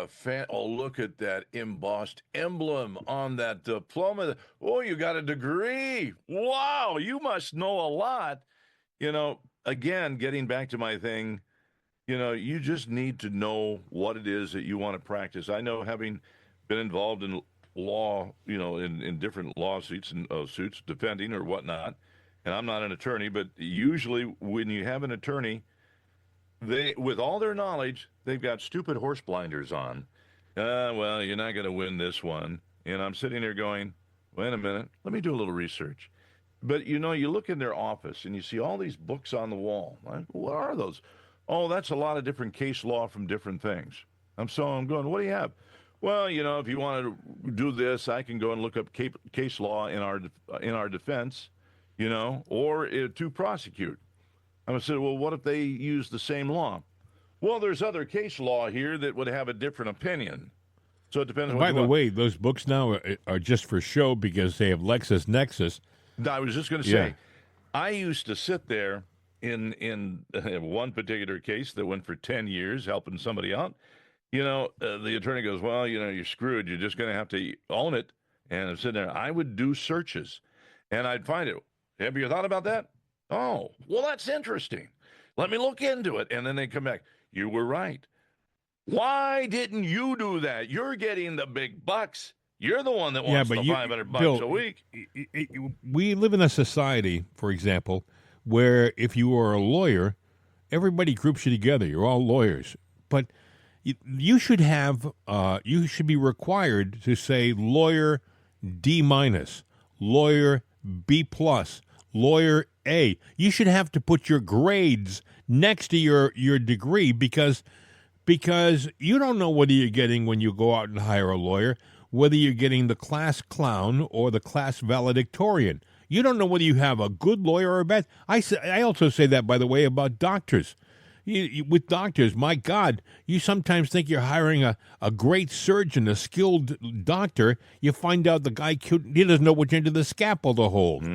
oh, look at that embossed emblem on that diploma. Oh, you got a degree. Wow, you must know a lot. You know, again, getting back to my thing, you just need to know what it is that you want to practice. I know, having been involved in law, in different lawsuits and suits, defending or whatnot, and I'm not an attorney, but usually when you have an attorney, they, with all their knowledge, they've got stupid horse blinders on. Well, you're not going to win this one. And I'm sitting there going, wait a minute, let me do a little research. But, you look in their office and you see all these books on the wall. What are those? Oh, that's a lot of different case law from different things. I'm going, what do you have? Well, if you want to do this, I can go and look up case law in our defense, or to prosecute. I'm going to say, well, what if they use the same law? Well, there's other case law here that would have a different opinion. So it depends on what By the way, those books now are just for show because they have LexisNexis. I was just going to say, I used to sit there in one particular case that went for 10 years helping somebody out, The attorney goes, well, you're screwed. You're just going to have to own it. And I'm sitting there. I would do searches, and I'd find it. Have you thought about that? Oh, well, that's interesting. Let me look into it. And then they come back. You were right. Why didn't you do that? You're getting the big bucks. You're the one that wants the $500 Bill, a week. We live in a society, for example, where if you are a lawyer, everybody groups you together. You're all lawyers. But you should be required to say lawyer D minus, lawyer B plus, lawyer A. You should have to put your grades next to your degree because you don't know whether you're getting, when you go out and hire a lawyer, whether you're getting the class clown or the class valedictorian. You don't know whether you have a good lawyer or a bad. I also say that, by the way, about doctors. With doctors, my God, you sometimes think you're hiring a great surgeon, a skilled doctor. You find out the guy, he doesn't know which end of the scalpel to hold.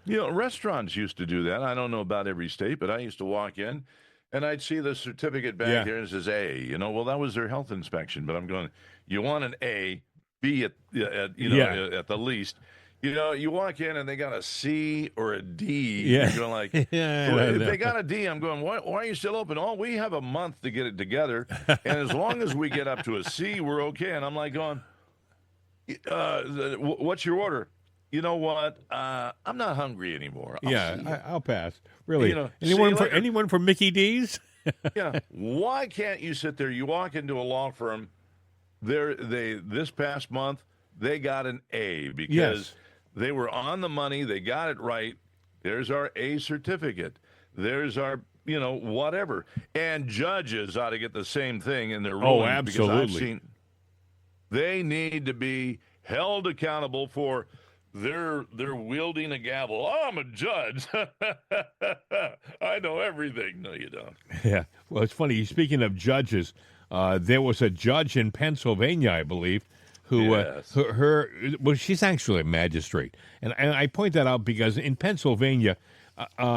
Restaurants used to do that. I don't know about every state, but I used to walk in, and I'd see the certificate back there and it says A. Well, that was their health inspection. But I'm going, you want an A, B at the least. You walk in and they got a C or a D. Yeah. You're going like, if they got a D, I'm going, why are you still open? Oh, we have a month to get it together. And as long as we get up to a C, we're okay. And I'm like going, what's your order? You know what? I'm not hungry anymore. I'll pass. Really? Anyone for Mickey D's? Yeah. Why can't you sit there? You walk into a law firm. This past month, they got an A because they were on the money. They got it right. There's our A certificate. There's our, whatever. And judges ought to get the same thing in their rulings. Oh, absolutely. They need to be held accountable for their wielding a gavel. Oh, I'm a judge. I know everything. No, you don't. Yeah. Well, it's funny. Speaking of judges, there was a judge in Pennsylvania, I believe, who she's actually a magistrate, and I point that out because in Pennsylvania,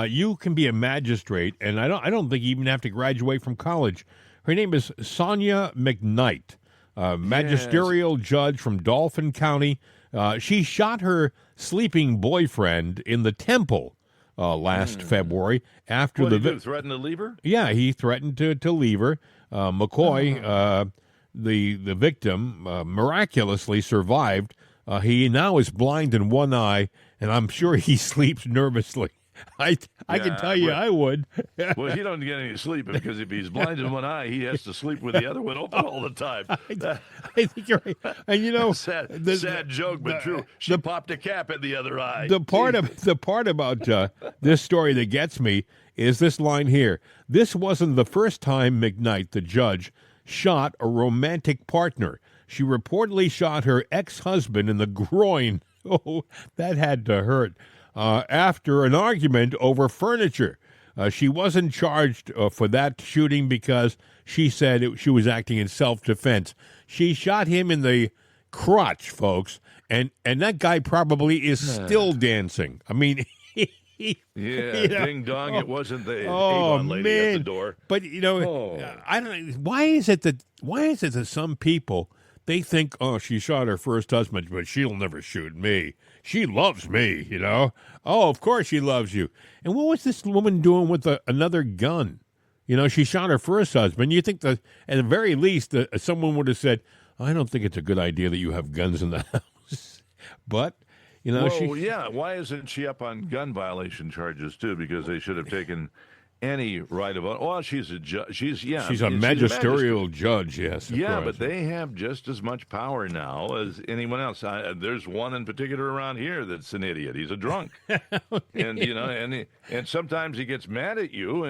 you can be a magistrate, and I don't think you even have to graduate from college. Her name is Sonia McKnight, magisterial judge from Dauphin County. She shot her sleeping boyfriend in the temple last February after he threatened to leave her. Yeah, he threatened to leave her. McCoy, the victim, miraculously survived. He now is blind in one eye, and I'm sure he sleeps nervously. I can tell you, I would. Well, he don't get any sleep because if he's blind in one eye, he has to sleep with the other one open all the time. I think you're right. And sad joke, but true. She popped a cap in the other eye. The part about this story that gets me is this line here. This wasn't the first time McKnight, the judge, shot a romantic partner. She reportedly shot her ex-husband in the groin. Oh, that had to hurt. After an argument over furniture. She wasn't charged for that shooting because she said she was acting in self-defense. She shot him in the crotch, folks, and that guy probably is still dancing. I mean, ding dong, it wasn't the Avon lady at the door. But I don't know. Why is it that some people, they think, oh, she shot her first husband, but she'll never shoot me. She loves me, Oh, of course she loves you. And what was this woman doing with another gun? She shot her first husband. You think that at the very least someone would have said, I don't think it's a good idea that you have guns in the house. But, why isn't she up on gun violation charges, too? Because they should have taken any right about. Well, she's a judge. She's a magisterial judge. Yes. Yeah, but they have just as much power now as anyone else. There's one in particular around here that's an idiot. He's a drunk, and and sometimes he gets mad at you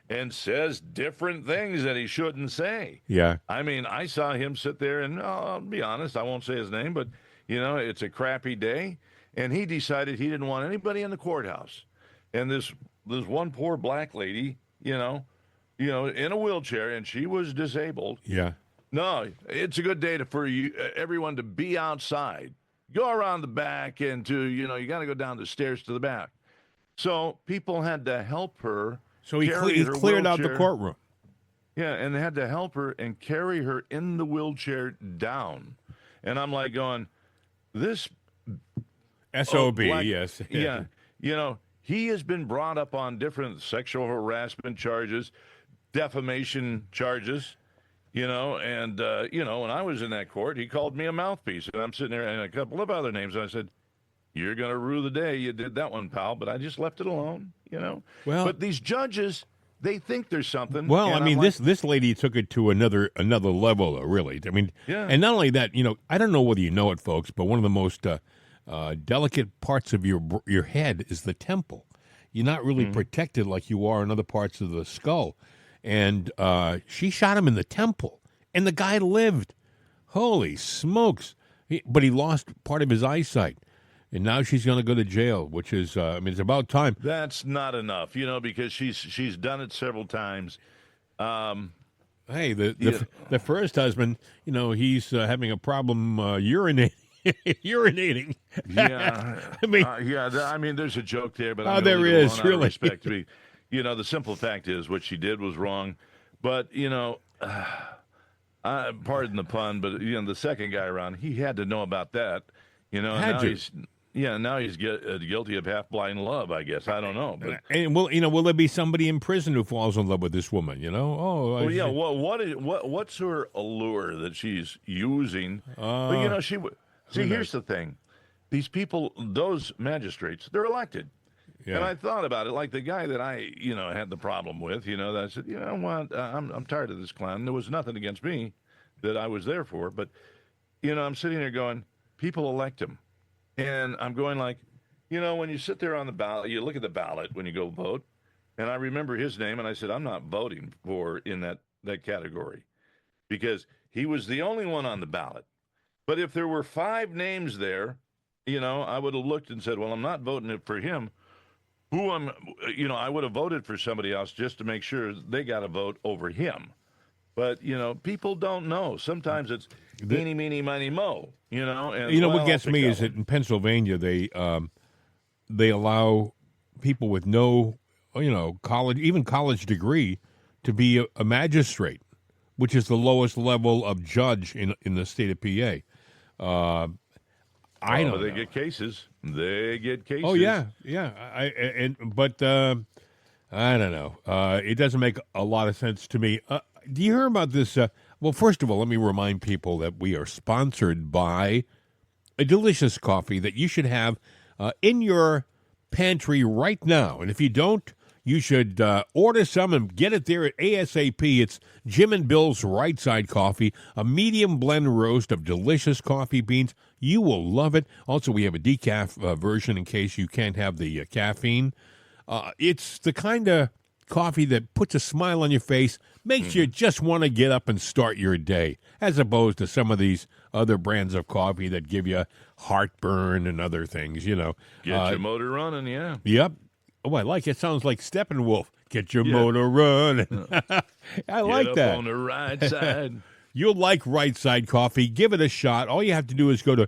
and says different things that he shouldn't say. Yeah. I mean, I saw him sit there, and I'll be honest, I won't say his name, but it's a crappy day, and he decided he didn't want anybody in the courthouse, and this one poor black lady, in a wheelchair, and she was disabled. Yeah. No, it's a good day for you, everyone to be outside. Go around the back and you got to go down the stairs to the back. So people had to help her. So he cleared out the courtroom. Yeah, and they had to help her and carry her in the wheelchair down. And I'm like going, this SOB, black, yes. yeah, he has been brought up on different sexual harassment charges, defamation charges, and when I was in that court, he called me a mouthpiece, and I'm sitting there and a couple of other names, and I said, "You're going to rue the day you did that one, pal," but I just left it alone, Well, but these judges, they think there's something. Well, and I mean, I'm like, this lady took it to another level, though, really. I mean, Yeah. and not only that, I don't know whether you know it, folks, but one of the most delicate parts of your head is the temple. You're not really protected like you are in other parts of the skull. And she shot him in the temple, and the guy lived. Holy smokes! But he lost part of his eyesight. And now she's going to go to jail, which is, it's about time. that's not enough, because she's done it several times. Hey, the first husband, he's having a problem urinating. urinating. Yeah, I mean, I mean, there's a joke there, but there leave it is, alone out of really. respect to me. The simple fact is what she did was wrong. But pardon the pun, but the second guy around, he had to know about that. Had to. Now he's guilty of half-blind love, I guess. I don't know. But and will there be somebody in prison who falls in love with this woman? well, yeah. What's her allure that she's using? But here's the thing: these people, those magistrates, they're elected. Yeah. And I thought about it, like the guy that I, had the problem with. That I said, you know what, I'm tired of this clown. There was nothing against me that I was there for, but I'm sitting there going, people elect him. And I'm going like, when you sit there on the ballot, you look at the ballot when you go vote, and I remember his name, and I said, I'm not voting for in that category because he was the only one on the ballot. But if there were 5 names there, I would have looked and said, well, I'm not voting for him. I would have voted for somebody else just to make sure they got a vote over him. But, people don't know. Sometimes it's eeny, meeny, miny, mo, And, what gets me is that in Pennsylvania, they allow people with no, college degree to be a magistrate, which is the lowest level of judge in the state of PA. I don't know. They get cases. They get cases. Oh, yeah. But I don't know. It doesn't make a lot of sense to me. Do you hear about this? Well, first of all, let me remind people that we are sponsored by a delicious coffee that you should have in your pantry right now. And if you don't, you should order some and get it there at ASAP. It's Jim and Bill's Right Side Coffee, a medium blend roast of delicious coffee beans. You will love it. Also, we have a decaf version in case you can't have the caffeine. It's the kind of coffee that puts a smile on your face, makes you just want to get up and start your day, as opposed to some of these other brands of coffee that give you heartburn and other things, Get your motor running, yeah. Yep. Oh, I like it. Sounds like Steppenwolf. Get your motor running. I like that. Get up on the right side. You'll like Right Side Coffee. Give it a shot. All you have to do is go to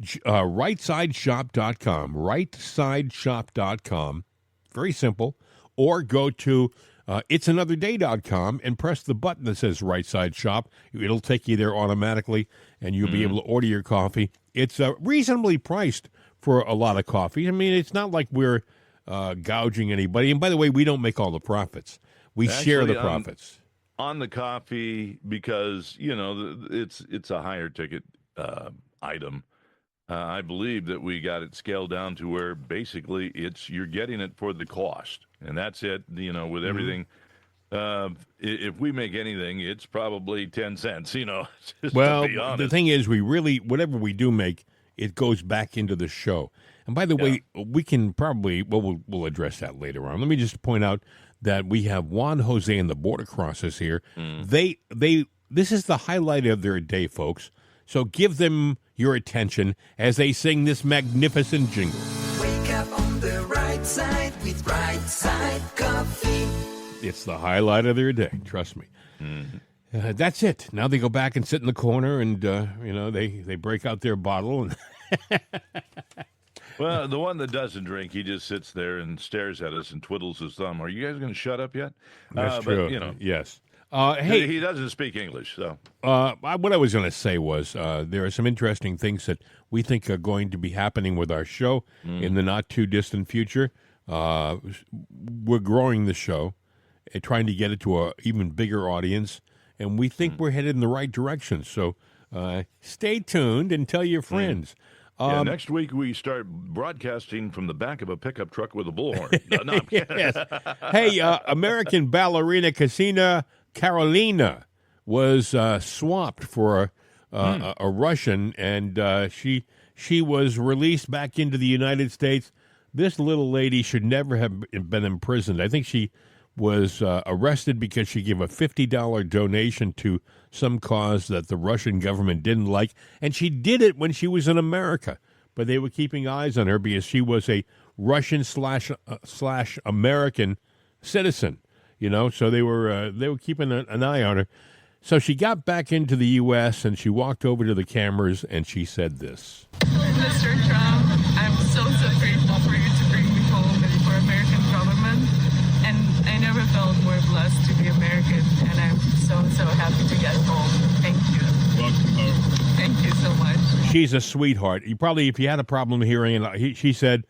rightsideshop.com, rightsideshop.com. Very simple. Or go to it'sanotherday.com and press the button that says Right Side Shop. It'll take you there automatically, and you'll be able to order your coffee. It's reasonably priced for a lot of coffee. I mean, it's not like we're gouging anybody. And by the way, we don't make all the profits. We share the profits. On the coffee, because, it's a higher ticket item. I believe that we got it scaled down to where basically you're getting it for the cost. And that's it, with everything. If we make anything, it's probably 10 cents, Well, to be honest. the thing is, whatever we do make, it goes back into the show. And by the way, we can probably, we'll address that later on. Let me just point out that we have Juan Jose and the Border Crossers here. This is the highlight of their day, folks. So give them your attention as they sing this magnificent jingle. Wake up on the right side with Right Side Coffee. It's the highlight of their day, trust me. That's it. Now they go back and sit in the corner and, they break out their bottle. And Well, the one that doesn't drink, he just sits there and stares at us and twiddles his thumb. Are you guys going to shut up yet? That's true. Yes. Hey, he doesn't speak English, so. what I was going to say was there are some interesting things that we think are going to be happening with our show in the not too distant future. We're growing the show and trying to get it to an even bigger audience, and we think we're headed in the right direction. So stay tuned and tell your friends. Yeah, next week we start broadcasting from the back of a pickup truck with a bullhorn. No, I'm kidding. Yes. Hey, American ballerina Casina Carolina was swapped for a Russian, and she was released back into the United States. This little lady should never have been imprisoned. I think she was arrested because she gave a $50 donation to some cause that the Russian government didn't like, and she did it when she was in America. But they were keeping eyes on her because she was a Russian slash American citizen, so they were keeping an eye on her. So she got back into the U.S. and she walked over to the cameras and she said this. Mr. Trump, I'm so grateful for you to bring me home and for American government. And I never felt more blessed to be American, and I'm so happy to get home. Thank you. Welcome home. Thank you so much. She's a sweetheart. If you had a problem hearing it, she said,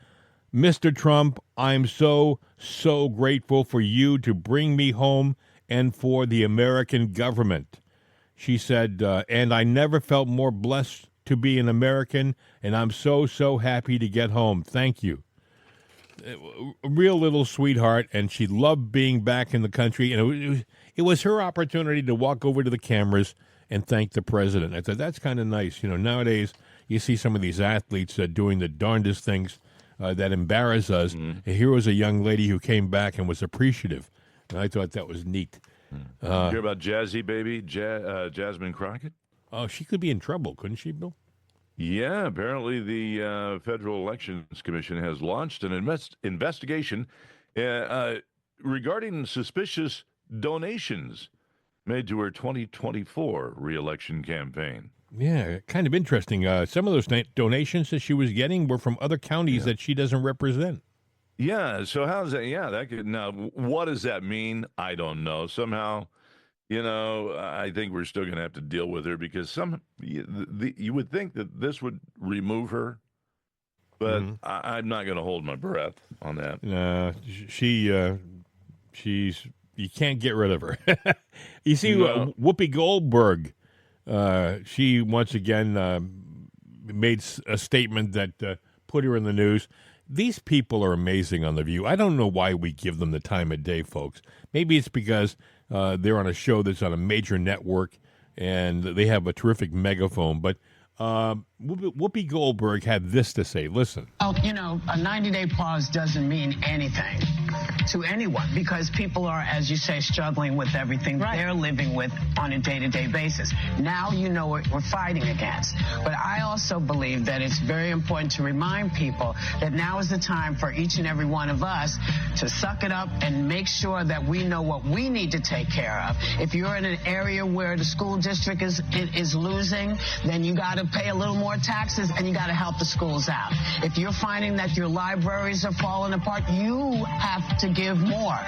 Mr. Trump, I'm so grateful for you to bring me home and for the American government. She said, and I never felt more blessed to be an American, and I'm so happy to get home. Thank you. A real little sweetheart, and she loved being back in the country. And it was her opportunity to walk over to the cameras and thank the president. I thought, that's kind of nice. Nowadays, you see some of these athletes doing the darndest things that embarrass us. And here was a young lady who came back and was appreciative. And I thought that was neat. Hear about Jazzy Baby, Jasmine Crockett? Oh, she could be in trouble, couldn't she, Bill? Yeah, apparently the Federal Elections Commission has launched an investigation regarding suspicious donations made to her 2024 reelection campaign. Yeah, kind of interesting. Some of those donations that she was getting were from other counties that she doesn't represent. Yeah, so how does that? Yeah, now what does that mean? I don't know. Somehow, I think we're still going to have to deal with her because you would think that this would remove her, but I'm not going to hold my breath on that. She's you can't get rid of her. You see, Whoopi Goldberg, she once again made a statement that put her in the news. These people are amazing on The View. I don't know why we give them the time of day, folks. Maybe it's because they're on a show that's on a major network and they have a terrific megaphone. But Whoopi Goldberg had this to say. Listen. A 90-day pause doesn't mean anything to anyone because people are, as you say, struggling with everything they're living with on a day-to-day basis. Now you know what we're fighting against. But I also believe that it's very important to remind people that now is the time for each and every one of us to suck it up and make sure that we know what we need to take care of. If you're in an area where the school district is losing, then you got to pay a little more taxes and you got to help the schools out. If you're finding that your libraries are falling apart, you have to give more.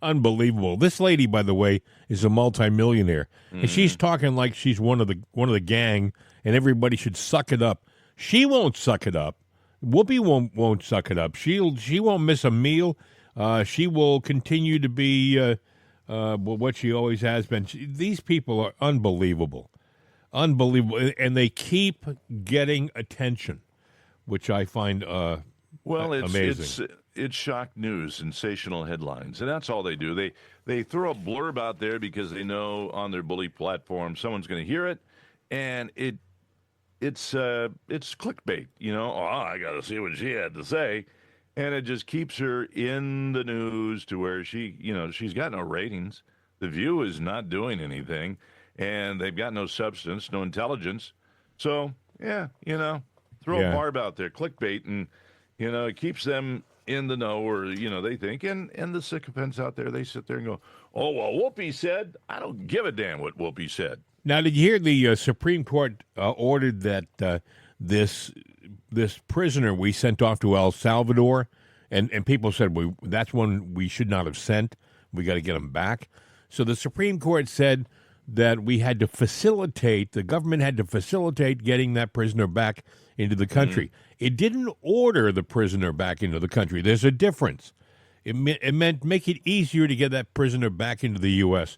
Unbelievable. This lady, by the way, is a multimillionaire, and she's talking like she's one of the gang, and everybody should suck it up. She won't suck it up. Whoopi won't suck it up. She won't miss a meal. She will continue to be what she always has been. These people are unbelievable. Unbelievable, and they keep getting attention, which I find amazing. It's shock news, sensational headlines, and that's all they do. They throw a blurb out there because they know on their bully platform someone's going to hear it, and it's clickbait. I got to see what she had to say, and it just keeps her in the news to where she's got no ratings. The View is not doing anything. And they've got no substance, no intelligence. So, throw a barb out there, clickbait, and, it keeps them in the know, or, they think. And the sycophants out there, they sit there and go, oh, well, Whoopi said, I don't give a damn what Whoopi said. Now, did you hear the Supreme Court ordered that this prisoner we sent off to El Salvador, and people said, that's one we should not have sent. We got to get him back. So the Supreme Court said that the government had to facilitate getting that prisoner back into the country. It didn't order the prisoner back into the country. There's a difference. It meant make it easier to get that prisoner back into the U.S.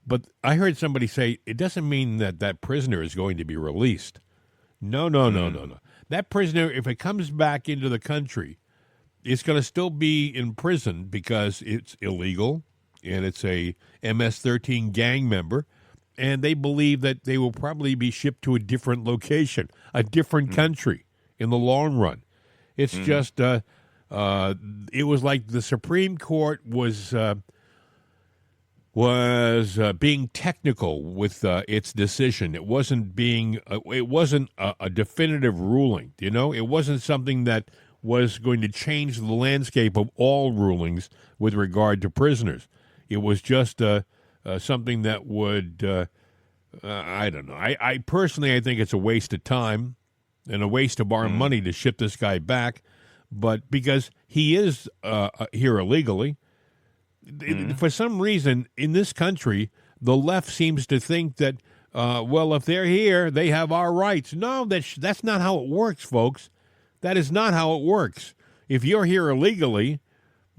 But I heard somebody say it doesn't mean that that prisoner is going to be released. No. That prisoner, if it comes back into the country, it's going to still be in prison because it's illegal and it's a MS-13 gang member, and they believe that they will probably be shipped to a different location, a different country in the long run. It's just, it was like the Supreme Court was being technical with its decision. It wasn't a definitive ruling. You know, it wasn't something that was going to change the landscape of all rulings with regard to prisoners. It was just something that would, I don't know. I personally, I think it's a waste of time and a waste of our money to ship this guy back. But because he is here illegally, for some reason in this country, the left seems to think that, well, if they're here, they have our rights. No, that's not how it works, folks. That is not how it works. If you're here illegally,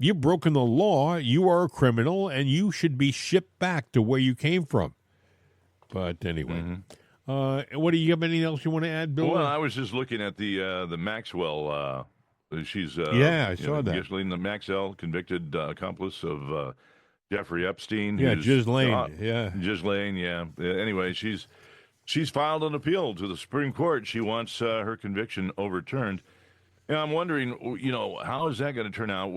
you've broken the law, you are a criminal, and you should be shipped back to where you came from. But anyway, what do you have? Anything else you want to add, Bill? Well, I was just looking at the Maxwell. She's I saw that. Ghislaine Maxwell, convicted accomplice of Jeffrey Epstein. Yeah, Ghislaine. Ghislaine. Yeah. Anyway, she's filed an appeal to the Supreme Court. She wants her conviction overturned. And I'm wondering, how is that going to turn out?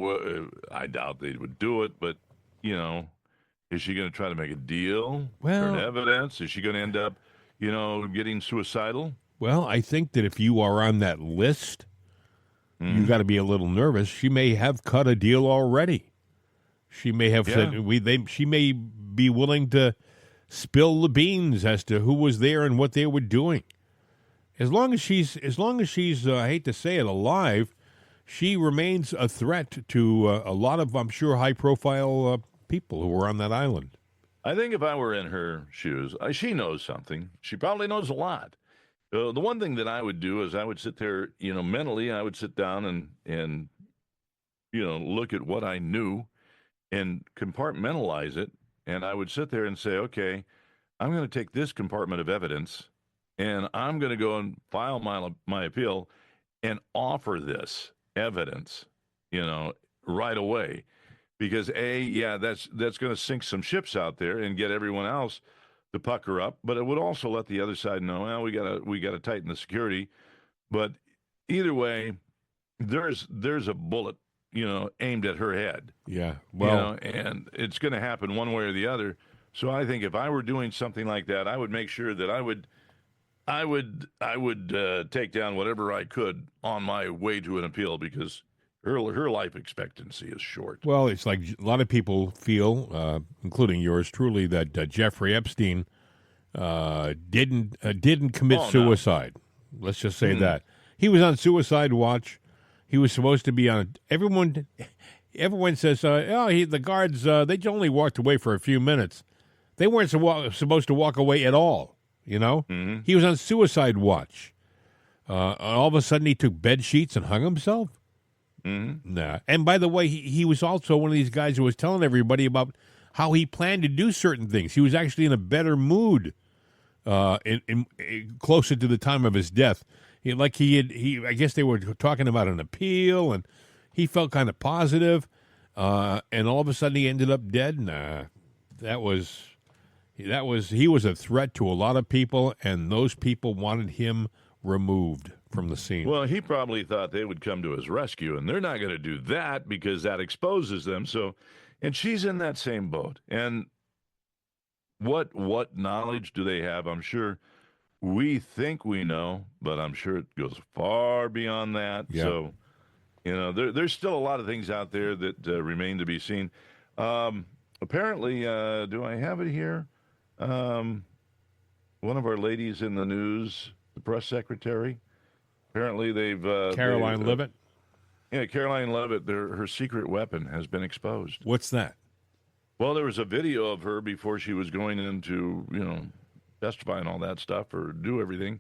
I doubt they would do it, but is she going to try to make a deal? Turn evidence? Is she going to end up, getting suicidal? Well, I think that if you are on that list, you got to be a little nervous. She may have cut a deal already. She may have said she may be willing to spill the beans as to who was there and what they were doing. As long as she's, I hate to say it, alive, she remains a threat to a lot of, I'm sure, high-profile people who were on that island. I think if I were in her shoes, she knows something. She probably knows a lot. The one thing that I would do is I would sit there, mentally, I would sit down and look at what I knew and compartmentalize it. And I would sit there and say, okay, I'm going to take this compartment of evidence and I'm going to go and file my appeal and offer this evidence, right away. Because that's going to sink some ships out there and get everyone else to pucker up, but it would also let the other side know, well, we got to tighten the security. But either way, there's a bullet, aimed at her head. Yeah, well, and it's going to happen one way or the other. So I think if I were doing something like that, I would make sure that I would take down whatever I could on my way to an appeal, because her life expectancy is short. Well, it's like a lot of people feel, including yours truly, that Jeffrey Epstein didn't commit suicide. No. Let's just say that. He was on suicide watch. He was supposed to be on. Everyone says, the guards, they only walked away for a few minutes. They weren't supposed to walk away at all, He was on suicide watch. All of a sudden, he took bed sheets and hung himself. Nah. And by the way, he was also one of these guys who was telling everybody about how he planned to do certain things. He was actually in a better mood closer to the time of his death. I guess they were talking about an appeal, and he felt kind of positive. And all of a sudden, he ended up dead. Nah, he was a threat to a lot of people, and those people wanted him removed from the scene. Well, he probably thought they would come to his rescue, and they're not going to do that because that exposes them. So, and she's in that same boat. And what knowledge do they have? I'm sure we think we know, but I'm sure it goes far beyond that. Yeah. So, there's still a lot of things out there that remain to be seen. Apparently, do I have it here? One of our ladies in the news, the press secretary, apparently they've... Caroline Leavitt? Yeah, Caroline Leavitt, her secret weapon has been exposed. What's that? Well, there was a video of her before she was going into, testify and all that stuff or do everything.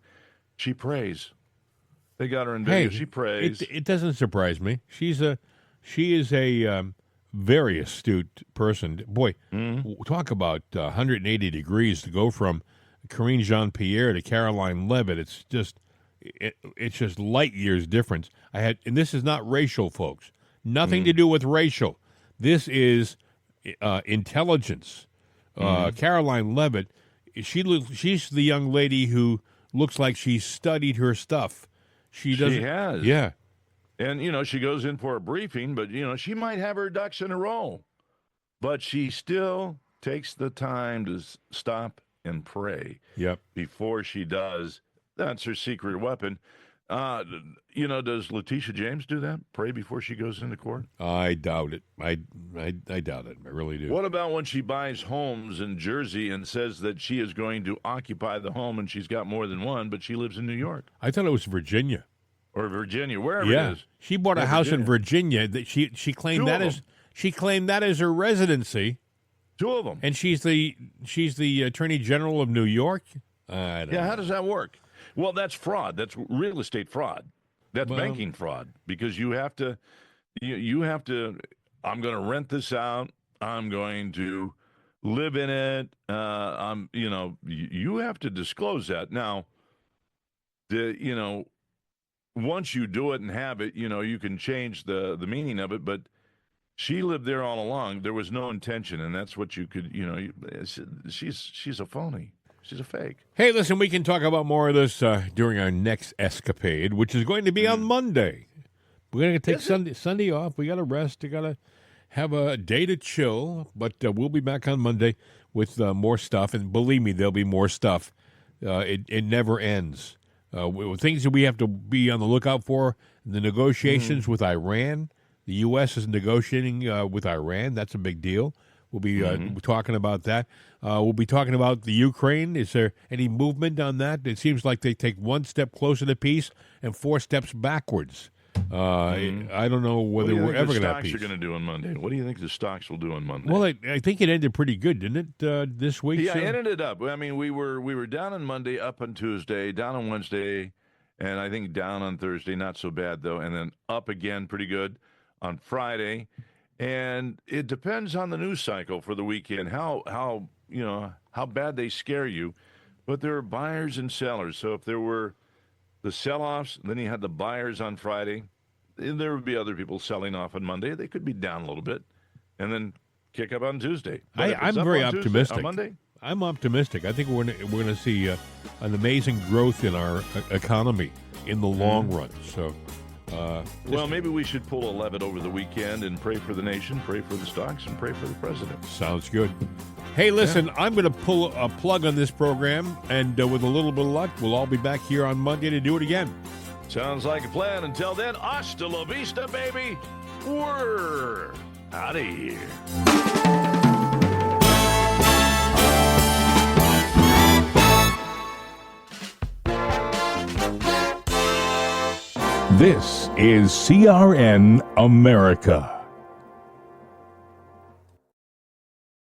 She prays. They got her in video. She prays. It doesn't surprise me. She is a very astute person. Boy, talk about 180 degrees to go from Karine Jean-Pierre to Caroline Leavitt. It's just light years difference. And this is not racial, folks. Nothing to do with racial. This is intelligence. Caroline Leavitt, she's the young lady who looks like she studied her stuff. She has. Yeah. And, she goes in for a briefing, but, she might have her ducks in a row. But she still takes the time to stop and pray. Yep. Before she does. That's her secret weapon. Does Letitia James do that? Pray before she goes into court? I doubt it. I doubt it. I really do. What about when she buys homes in Jersey and says that she is going to occupy the home and she's got more than one, but she lives in New York? I thought it was Virginia. Or Virginia, wherever it is. She bought a house in Virginia. That she claimed that as her residency. Two of them. And she's the Attorney General of New York. I don't know. How does that work? Well, that's fraud. That's real estate fraud. That's banking fraud because you have to. I'm going to rent this out. I'm going to live in it. You have to disclose that now. Once you do it and have it, you can change the meaning of it. But she lived there all along. There was no intention, and that's what you could. She's a phony. She's a fake. Hey, listen, we can talk about more of this during our next escapade, which is going to be on Monday. We're going to take Sunday off. We got to rest. We got to have a day to chill. But we'll be back on Monday with more stuff. And believe me, there'll be more stuff. It never ends. Things that we have to be on the lookout for, the negotiations with Iran. The U.S. is negotiating with Iran. That's a big deal. We'll be talking about that. We'll be talking about the Ukraine. Is there any movement on that? It seems like they take one step closer to peace and 4 steps backwards. I don't know whether we're ever going to have peace. What do you think the stocks are going to do on Monday? What do you think the stocks will do on Monday? Well, I think it ended pretty good, didn't it, this week? Yeah, it ended up. I mean, we were down on Monday, up on Tuesday, down on Wednesday, and I think down on Thursday. Not so bad, though. And then up again pretty good on Friday. And it depends on the news cycle for the weekend, how bad they scare you. But there are buyers and sellers. So if there were the sell-offs, then you had the buyers on Friday, and there would be other people selling off on Monday. They could be down a little bit and then kick up on Tuesday. I'm very optimistic. On Monday? I'm optimistic. I think we're going to see an amazing growth in our economy in the long run. So. Well, maybe we should pull a Levitt over the weekend and pray for the nation, pray for the stocks, and pray for the president. Sounds good. Hey, listen, I'm going to pull a plug on this program, and with a little bit of luck, we'll all be back here on Monday to do it again. Sounds like a plan. Until then, hasta la vista, baby. We're out of here. This is CRN America.